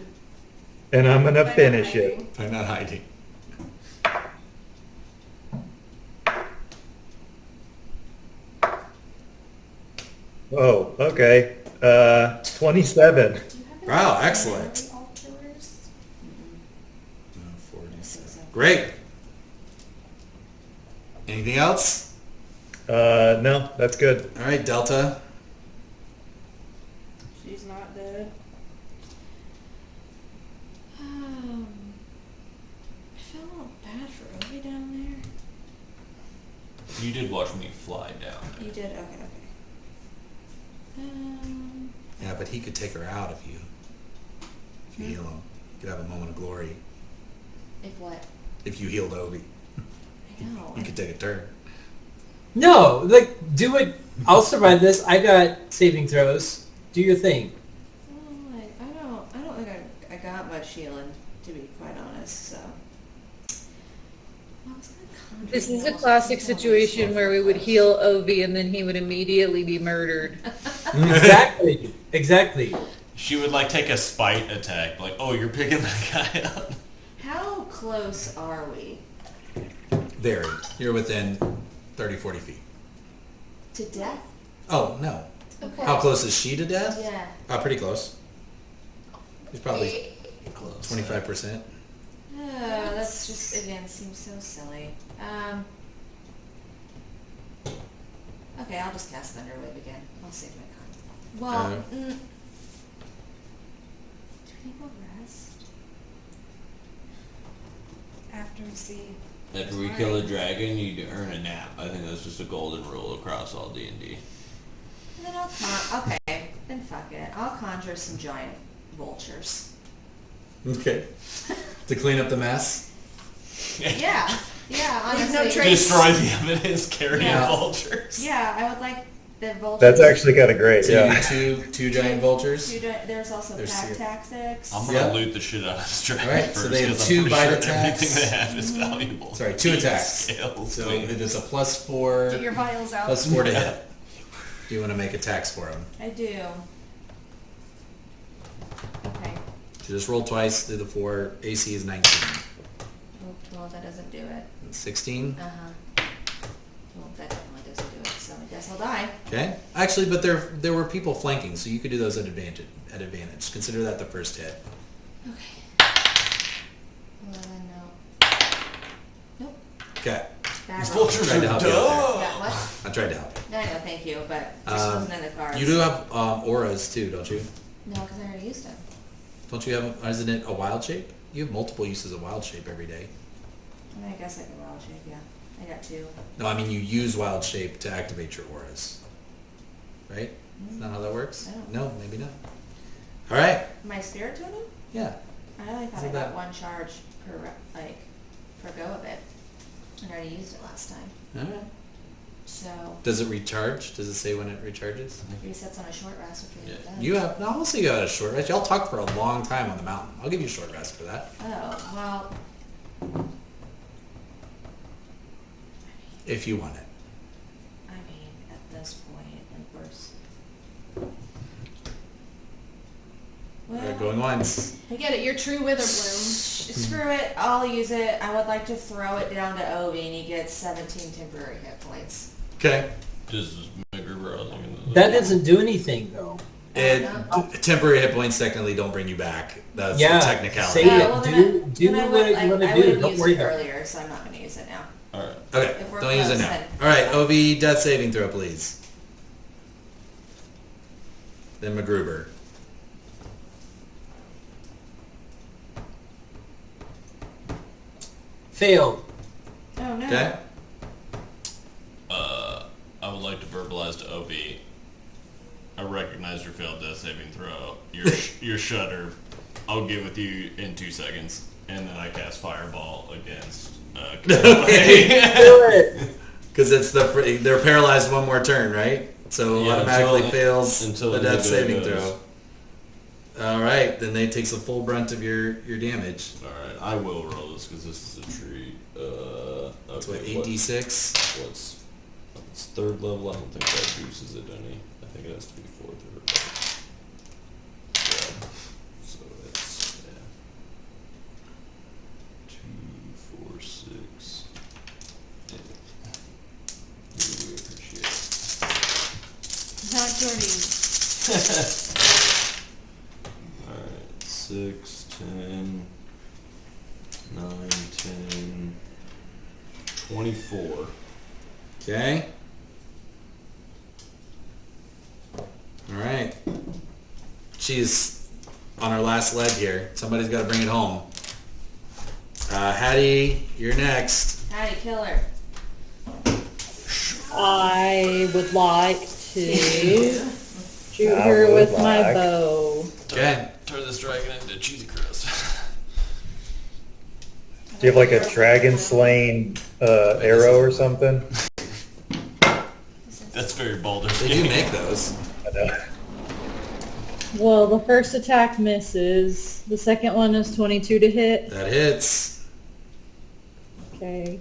And I'm gonna By not finish it. hiding. I'm not hiding. Oh, okay. 27. Do you have any Wow, excellent. all killers? 47. Great. Anything else? No, that's good. All right, Delta. She's not dead. I feel a little bad for Ovi down there. You did watch me fly down. You did? Okay, okay. Yeah, but he could take her out if you heal him. You could have a moment of glory If what? if you healed Obi. I know. You could take a turn. No, like, do it. I'll survive this. I got saving throws. Do your thing. Well, like, I don't think I got much healing, to be quite honest, so. I was gonna This is a conjure classic heal myself. situation where we would heal Ovi and then he would immediately be murdered. Exactly. Exactly. She would like take a spite attack, like, oh, you're picking that guy up. How close are we? Very. You're within 30, 40 feet. To death? Oh, no. Okay. How close is she to death? Yeah. Pretty close. He's probably Close. 25%. Oh, that's just, again, seems so silly. Okay, I'll just cast Thunderwave again. I'll save my con. Well, do people rest? After we see. After we kill a dragon, you earn a nap. I think that's just a golden rule across all D&D. And then okay, then fuck it. I'll conjure some giant vultures. Okay. To clean up the mess. Yeah, honestly. no trace. Destroy the evidence carrying vultures. Yeah, I would like the vultures. That's actually kind of great. So Yeah. two giant vultures. There's also pack tactics. I'm gonna loot the shit out of this dragon Alright, first. so they have 'cause I'm two pretty bite sure attacks. Everything they have is valuable. Sorry, 2 attacks. Scales, So please. it is a +4. Get your vials out. +4 to hit. Do you want to make attacks for him? I do. Okay. So just roll twice, do the 4. AC is 19. Oh, well, that doesn't do it. 16. Well, that definitely doesn't do it. So I guess I'll die. Okay. Actually, but there were people flanking, so you could do those at advantage. Consider that the first hit. Okay. 11, no. Nope. Okay. Bad These roll. vultures Tried to are help you out dumb. Yeah, what? I tried to help. No, I know, thank you, but this wasn't in the cards. You do have auras too, don't you? No, because I already used them. Don't you have? Isn't it a wild shape? You have multiple uses of wild shape every day. I guess I can wild shape, yeah. I got 2. No, I mean you use wild shape to activate your auras, right? Is that how that works? No. No, maybe not. All right. My spirit totem? Yeah. I only thought Isn't I that- got 1 charge per go of it. I already used it last time. All right. So, Does it recharge? Does it say when it recharges? it resets on a short rest, which we haven't done. You have. No, I'll say you had a short rest. Y'all talk for a long time on the mountain. I'll give you a short rest for that. Oh, well, If you want it. I mean, at this point, of course. Well, Going once. I get it. You're true Witherbloom. screw it. I'll use it. I would like to throw it down to Ovi, and he gets 17 temporary hit points. Okay. Just McGruber, I was looking at That doesn't do anything though. Temporary hit points technically don't bring you back. That's Yeah, the technicality. say it. Well, Do then I what would, you want to I do. would have Don't used worry it about it. earlier, so I'm not going to use it now. Alright. Okay, If we're don't use it close, now. then- All right, OB, death saving throw, please. Then McGruber. Failed. Oh, no. Okay. I would like to verbalize to OB. I recognize your failed death saving throw. Your shudder. I'll get with you in 2 seconds, and then I cast Fireball against. Do it. Because it's they're paralyzed one more turn, right? So Yeah, automatically until- fails until the the death saving goes. throw. All right, then they takes the full brunt of your damage. Alright, I will roll this because this is a treat. That's Okay, what 8d6. It's 3rd level. I don't think that booses it any. I think it has to be 4th or 5th. Yeah. So it's 2, 4, 6. 8. We appreciate it. Not Jordy. Alright, 6, 10, 9, 10, 24. Okay. All right. She's on her last leg here. Somebody's got to bring it home. Hattie, you're next. Howdy, killer. I would like to shoot I her would with my like- bow. Okay. Turn this dragon into cheesy crust. Do you have like a dragon slaying arrow or something? That's very bold. They do make those. I know. Well, the first attack misses. The second one is 22 to hit. That hits. Okay.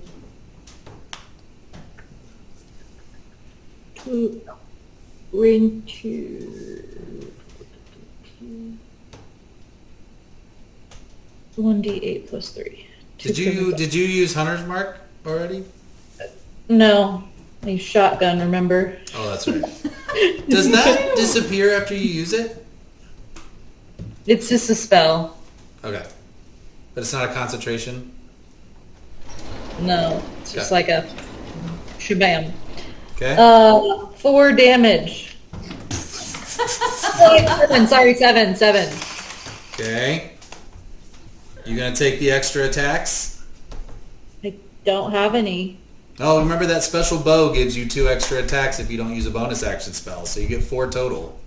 1d8 plus 3. Did you use Hunter's Mark already? No. I use shotgun, remember? Oh, that's right. Does that disappear after you use it? It's just a spell. Okay. But it's not a concentration? No, it's just Okay. like a shabam. Okay. 4 damage. Wait, seven. Okay. You gonna take the extra attacks? I don't have any. Oh, remember that special bow gives you 2 extra attacks if you don't use a bonus action spell, so you get 4 total.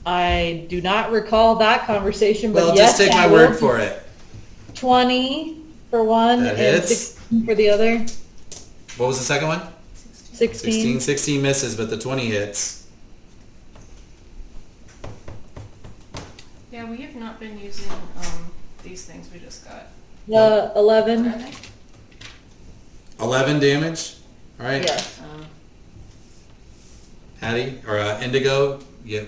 I do not recall that conversation, but Well, yes, just take I my will. word for it. 20 for one That and hits. 16 for the other. What was the second one? 16. 16 misses, but the 20 hits. Yeah, we have not been using these things we just got. 11. Are they? 11 damage. All right. Yeah. Hattie, or Indigo, you're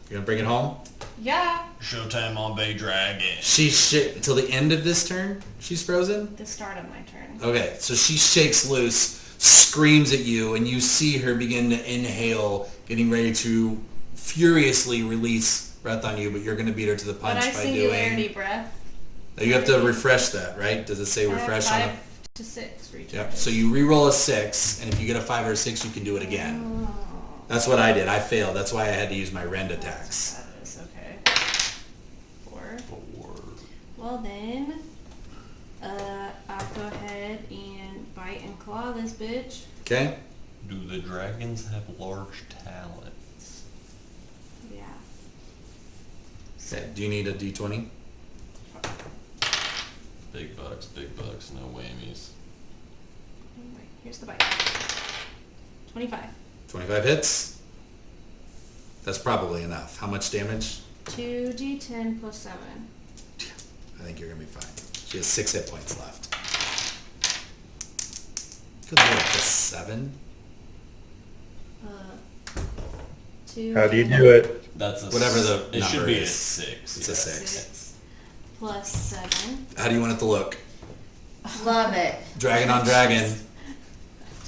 gonna bring it home? Yeah, Showtime on Bay Dragon. She's until the end of this turn, she's frozen? the start of my turn. Okay, so she shakes loose, screams at you, and you see her begin to inhale, getting ready to furiously release breath on you, but you're going to beat her to the But punch I by singularity doing... breath. You have to refresh that, right? Does it say I have refresh on 5 it? to 6 recharges. Yep, so you re-roll a 6, and if you get a 5 or a 6, you can do it again. Oh, That's what I did. I failed. That's why I had to use my rend attacks. that is okay. 4. 4. Well then, I'll go ahead and bite and claw this bitch. Okay? Do the dragons have large talons? Yeah. Okay. Do you need a d20? Big bucks, no whammies. Wait, here's the bite. 25. 25 hits? That's probably enough. How much damage? 2d10 plus 7. I think you're going to be fine. She has 6 hit points left. Good lord, plus 7? 2. How do you do it? That's a Whatever the It should number be a is. 6. It's a 6. 6 plus 7. How do you want it to look? Love it. Dragon on dragon.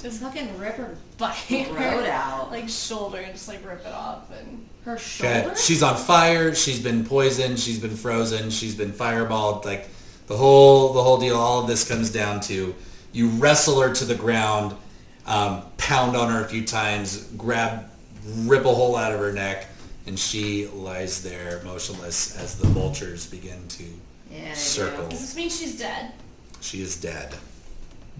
Just Fucking rip her bite throat her out. like shoulder and just like rip it off and Her Okay. shoulder? She's on fire. She's been poisoned. She's been frozen. She's been fireballed. Like the whole deal. All of this comes down to you wrestle her to the ground, pound on her a few times, rip a hole out of her neck, and she lies there motionless as the vultures begin to Yeah, circle. does this mean she's dead She is dead.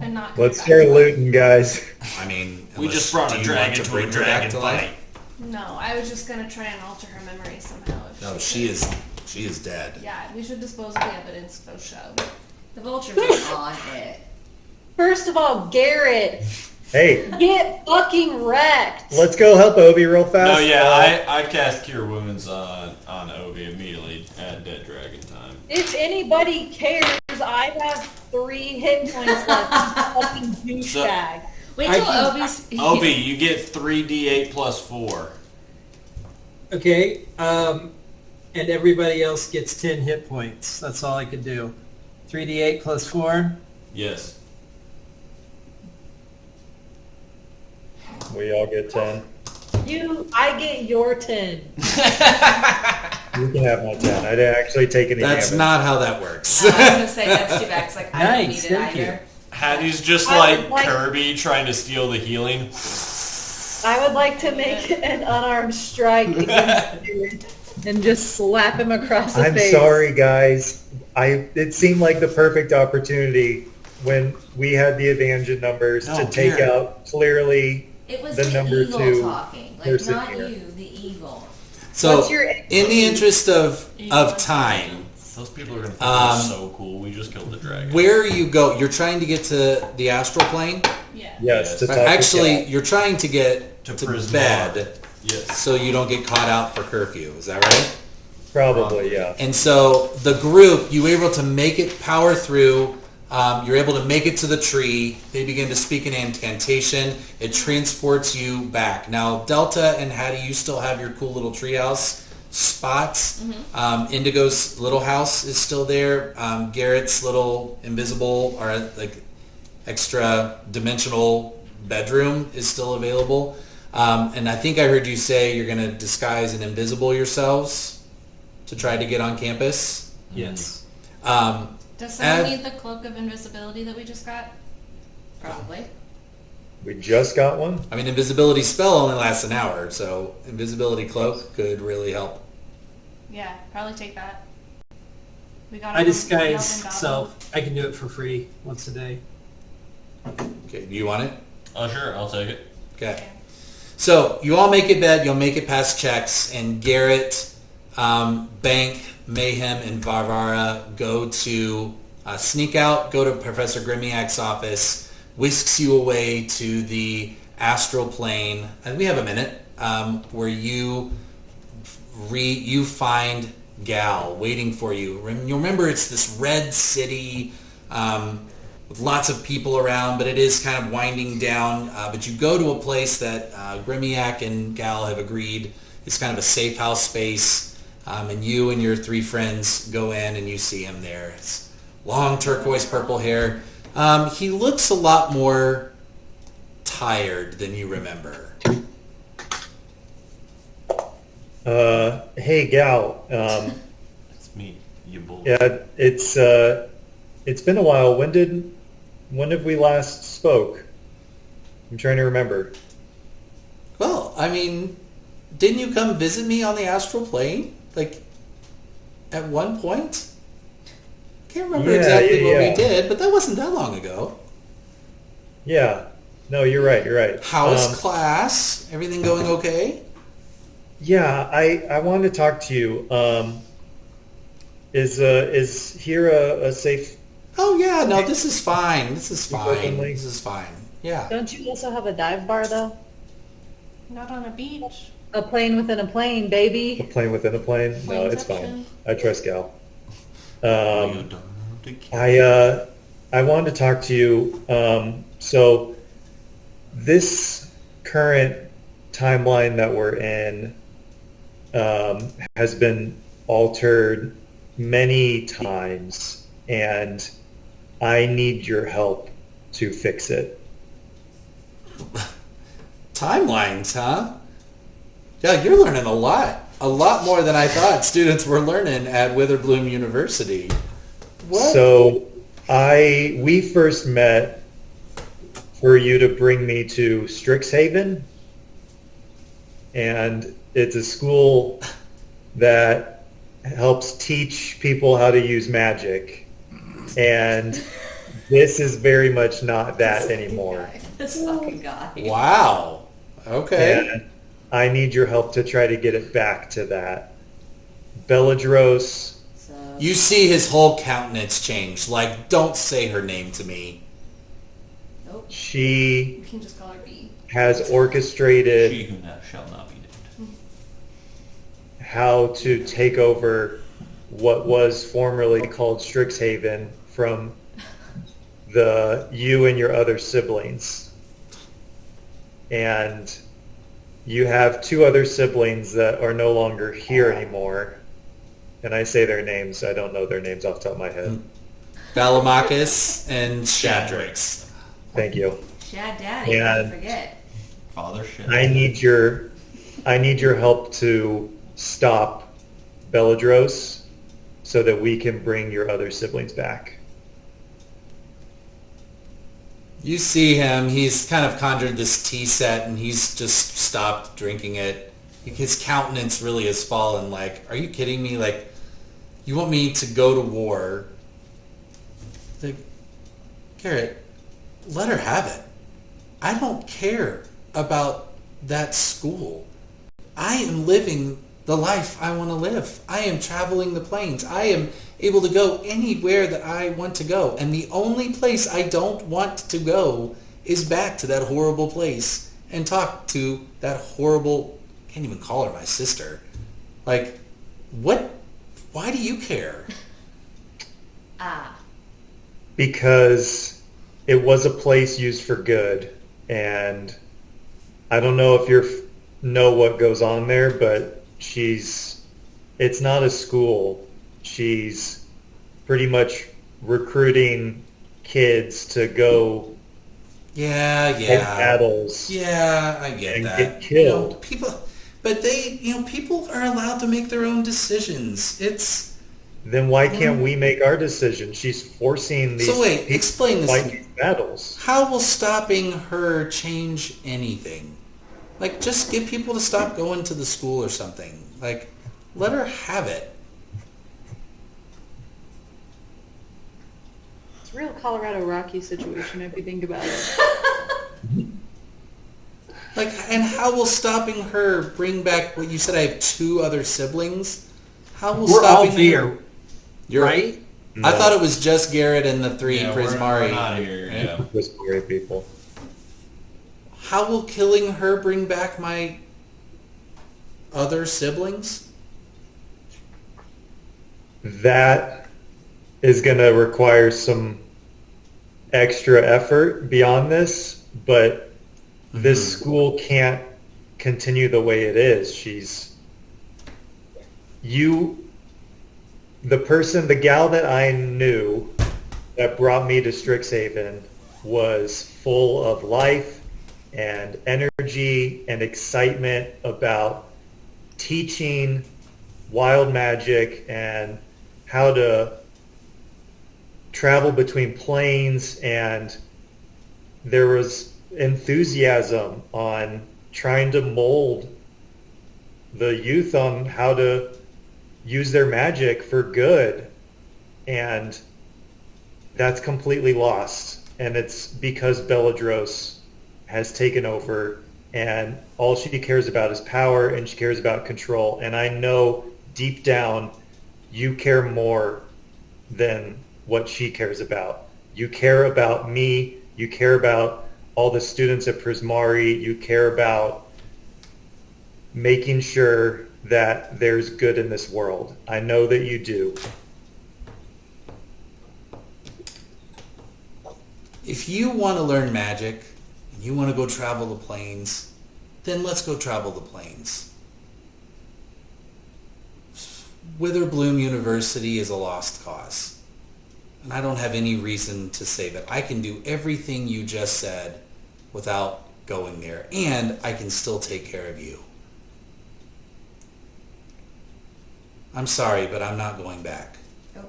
and not coming Let's back start to life? looting, guys. I mean, We unless- just brought do a you dragon want to bring a her back dragon to life? fight. No, I was just gonna try and alter her memory somehow. If No, she could. she is dead. Yeah, we should dispose of the evidence for show. The vultures are on it. First of all, Garrett, Hey, get fucking wrecked. let's go help Obi real fast. No, yeah, I cast Cure Wounds on Ovi immediately at Dead Dragon time. If anybody cares, I have 3 hit points left. You fucking douchebag. Wait I till can- Obi's... Obi, you get 3d8 plus 4. Okay, and everybody else gets 10 hit points. That's all I could do. 3d8 plus 4. Yes. We all get 10. I get your 10. You can have my 10. I didn't actually take any That's damage. not how that works. I was going to say that's too bad because like, I don't Nice, need it thank you. either. Hattie's just I would like like- Kirby trying to steal the healing. I would like to make an unarmed strike against Garrett and just slap him across the I'm face. sorry, guys. It seemed like the perfect opportunity when we had the advantage in numbers No, to take dear. out clearly. It was The the, number eagle 2 talking. Like, person not here. you, the eagle. So, What's your in the interest of time, Those people are gonna think Um, we're so cool. We just killed the dragon. where you go, you're trying to get to the astral plane. Yeah. Yes, to Yes. talk to Actually, Kat. you're trying to get to Prism bed Lord. Yes. so you don't get caught out for curfew. Is that right? Probably, yeah. And so the group, you were able to make it power through. You're able to make it to the tree. They begin to speak an incantation. It transports you back. Now, Delta and Hattie, you still have your cool little treehouse spots. Indigo's little house is still there. Garrett's little invisible or like extra dimensional bedroom is still available. And I think I heard you say you're going to disguise and invisible yourselves to try to get on campus. Yes. Does someone Ev- need the cloak of invisibility that we just got? Probably. We just got one. I mean, invisibility spell only lasts an hour, so invisibility cloak could really help. Yeah, probably take that. We got I it from disguise Yelp and self. I can do it for free once a day. Okay, do you want it? Oh, sure, I'll take it. Okay. So you all make it bed. You'll make it past checks, and Garrett, Bank, Mayhem, and Varvara go to sneak out. Go to Professor Grimiak's office. Whisks you away to the astral plane, and we have a minute where you find Gal waiting for you. You remember it's this red city with lots of people around, but it is kind of winding down. But you go to a place that Grimiak and Gal have agreed is kind of a safe house space, and you and your 3 friends go in and you see him there. It's long turquoise purple hair. He looks a lot more tired than you remember. Hey, Gal. It's me, you bull. Yeah, it's been a while. When have we last spoke? I'm trying to remember. Well, I mean, didn't you come visit me on the astral plane? Like, at one point? Can't remember exactly what we did, but that wasn't that long ago. Yeah. No, you're right. You're right. How's class? Everything going okay? Yeah, I wanted to talk to you. Is here a safe? Oh yeah, no, this is fine. This is fine. Openly? This is fine. Yeah. Don't you also have a dive bar though? Not on a beach. A plane within a plane, A baby. plane within a plane? No, it's Planeception. fine. I trust Gal. I I wanted to talk to you. So this current timeline that we're in has been altered many times, and I need your help to fix it. Timelines, huh? Yeah, you're learning a lot more than I thought students were learning at Witherbloom University. What? So we first met for you to bring me to Strixhaven, and it's a school that helps teach people how to use magic, and this is very much not that anymore. This fucking guy. Wow. Okay. And I need your help to try to get it back to that. Beladros, So, You see his whole countenance change. Like, don't say her name to me. nope. she We can just call her B. has orchestrated She who now shall not be named. how to take over what was formerly called Strixhaven from you and your other siblings. And you have 2 other siblings that are no longer here anymore. And I say their names. I don't know their names off the top of my head. Balamachus and Shadrax. Thank you. Shad Daddy, And- don't forget. Father shit. I need your help to stop Beladros so that we can bring your other siblings back. You see him, he's kind of conjured this tea set and he's just stopped drinking it. His countenance really has fallen. Like, are you kidding me? Like, you want me to go to war? Like, Garrett, let her have it. I don't care about that school. I am living the life I want to live. I am traveling the plains. I am able to go anywhere that I want to go. And the only place I don't want to go is back to that horrible place and talk to that horrible, I can't even call her my sister. Like, what? Why do you care? Because it was a place used for good, and I don't know if you know what goes on there, but it's not a school. She's pretty much recruiting kids to go Yeah. fight battles Yeah, I get and that. get killed. People are allowed to make their own decisions. It's then why can't we make our decision? She's forcing these So wait, people explain to this fight to me. these battles. How will stopping her change anything? Like, just get people to stop going to the school or something. Like, let her have it. It's a real Colorado Rocky situation if you think about it. Like, and how will stopping her bring back what you said? I have 2 other siblings. How will We're all stopping here, her? You're right? I thought it was just Garrett and the 3 Yeah, Prismari. we're not here. Yeah. Prismari people. How will killing her bring back my other siblings? That is going to require some extra effort beyond this, but this school can't continue the way it is. The gal that I knew that brought me to Strixhaven was full of life and energy and excitement about teaching wild magic and how to travel between planes, and there was enthusiasm on trying to mold the youth on how to use their magic for good, and that's completely lost. And it's because Belladros has taken over, and all she cares about is power, and she cares about control. And I know deep down you care more than what she cares about. You care about me, you care about all the students at Prismari, you care about making sure that there's good in this world. I know that you do. If you want to learn magic and you want to go travel the plains, then let's go travel the plains. Witherbloom University is a lost cause. And I don't have any reason to say that. I can do everything you just said without going there. And I can still take care of you. I'm sorry, but I'm not going back. Oh.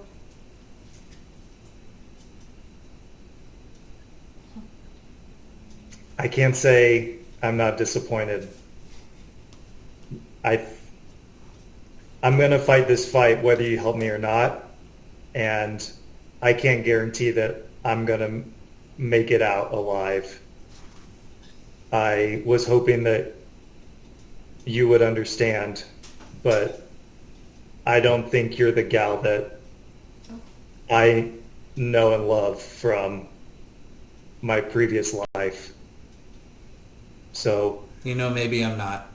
I can't say I'm not disappointed. I'm going to fight this fight whether you help me or not, and I can't guarantee that I'm going to make it out alive. I was hoping that you would understand, but I don't think you're the gal that I know and love from my previous life. So, You know, maybe I'm not.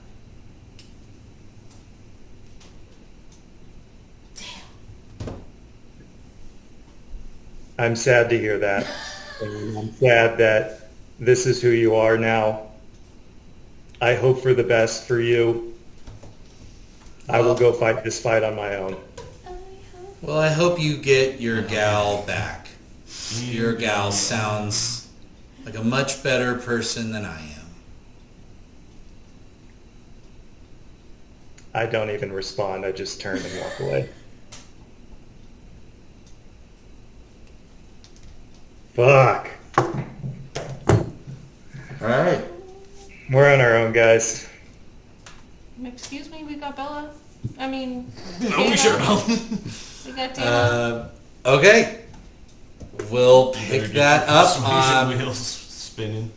I'm sad to hear that. And I'm sad that this is who you are now. I hope for the best for you. I will go fight this fight on my own. Well, I hope you get your gal back. Your gal sounds like a much better person than I am. I don't even respond. I just turn and walk away. Fuck. All right. We're on our own, guys. Excuse me, we got Bella. I mean, No, we sure don't. we got Dana. Okay. We'll pick that up. Transmission wheels spinning.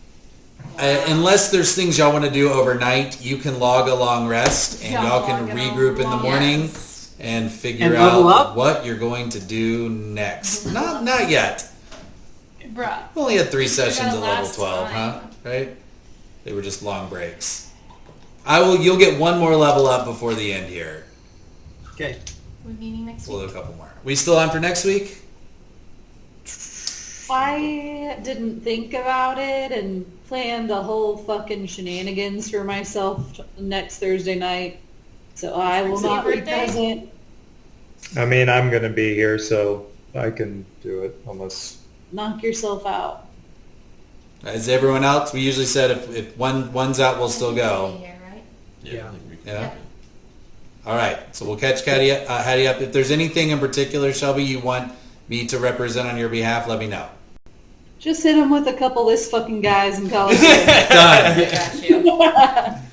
Unless there's things y'all want to do overnight, you can log a long rest and y'all can log a regroup in the long morning rest. and figure And level out up? what you're going to do next. Not yet. Bruh. We only had 3 sessions gotta at level last 12, huh? time. Right? They were just long breaks. You'll get one more level up before the end here. Okay. We're meeting next We'll do week. a couple more. We still on for next week? I didn't think about it and planned the whole fucking shenanigans for myself next Thursday night. So I will Is it your not be birthday? present. I mean, I'm going to be here, so I can do it almost. Knock yourself out. As everyone else, we usually said if one's out, we'll still go. Here, right? Yeah. I think we can Yeah. do All right, so we'll catch Hattie up. If there's anything in particular, Shelby, you want me to represent on your behalf, let me know. Just hit him with a couple of this fucking guys and call it Done. I got you.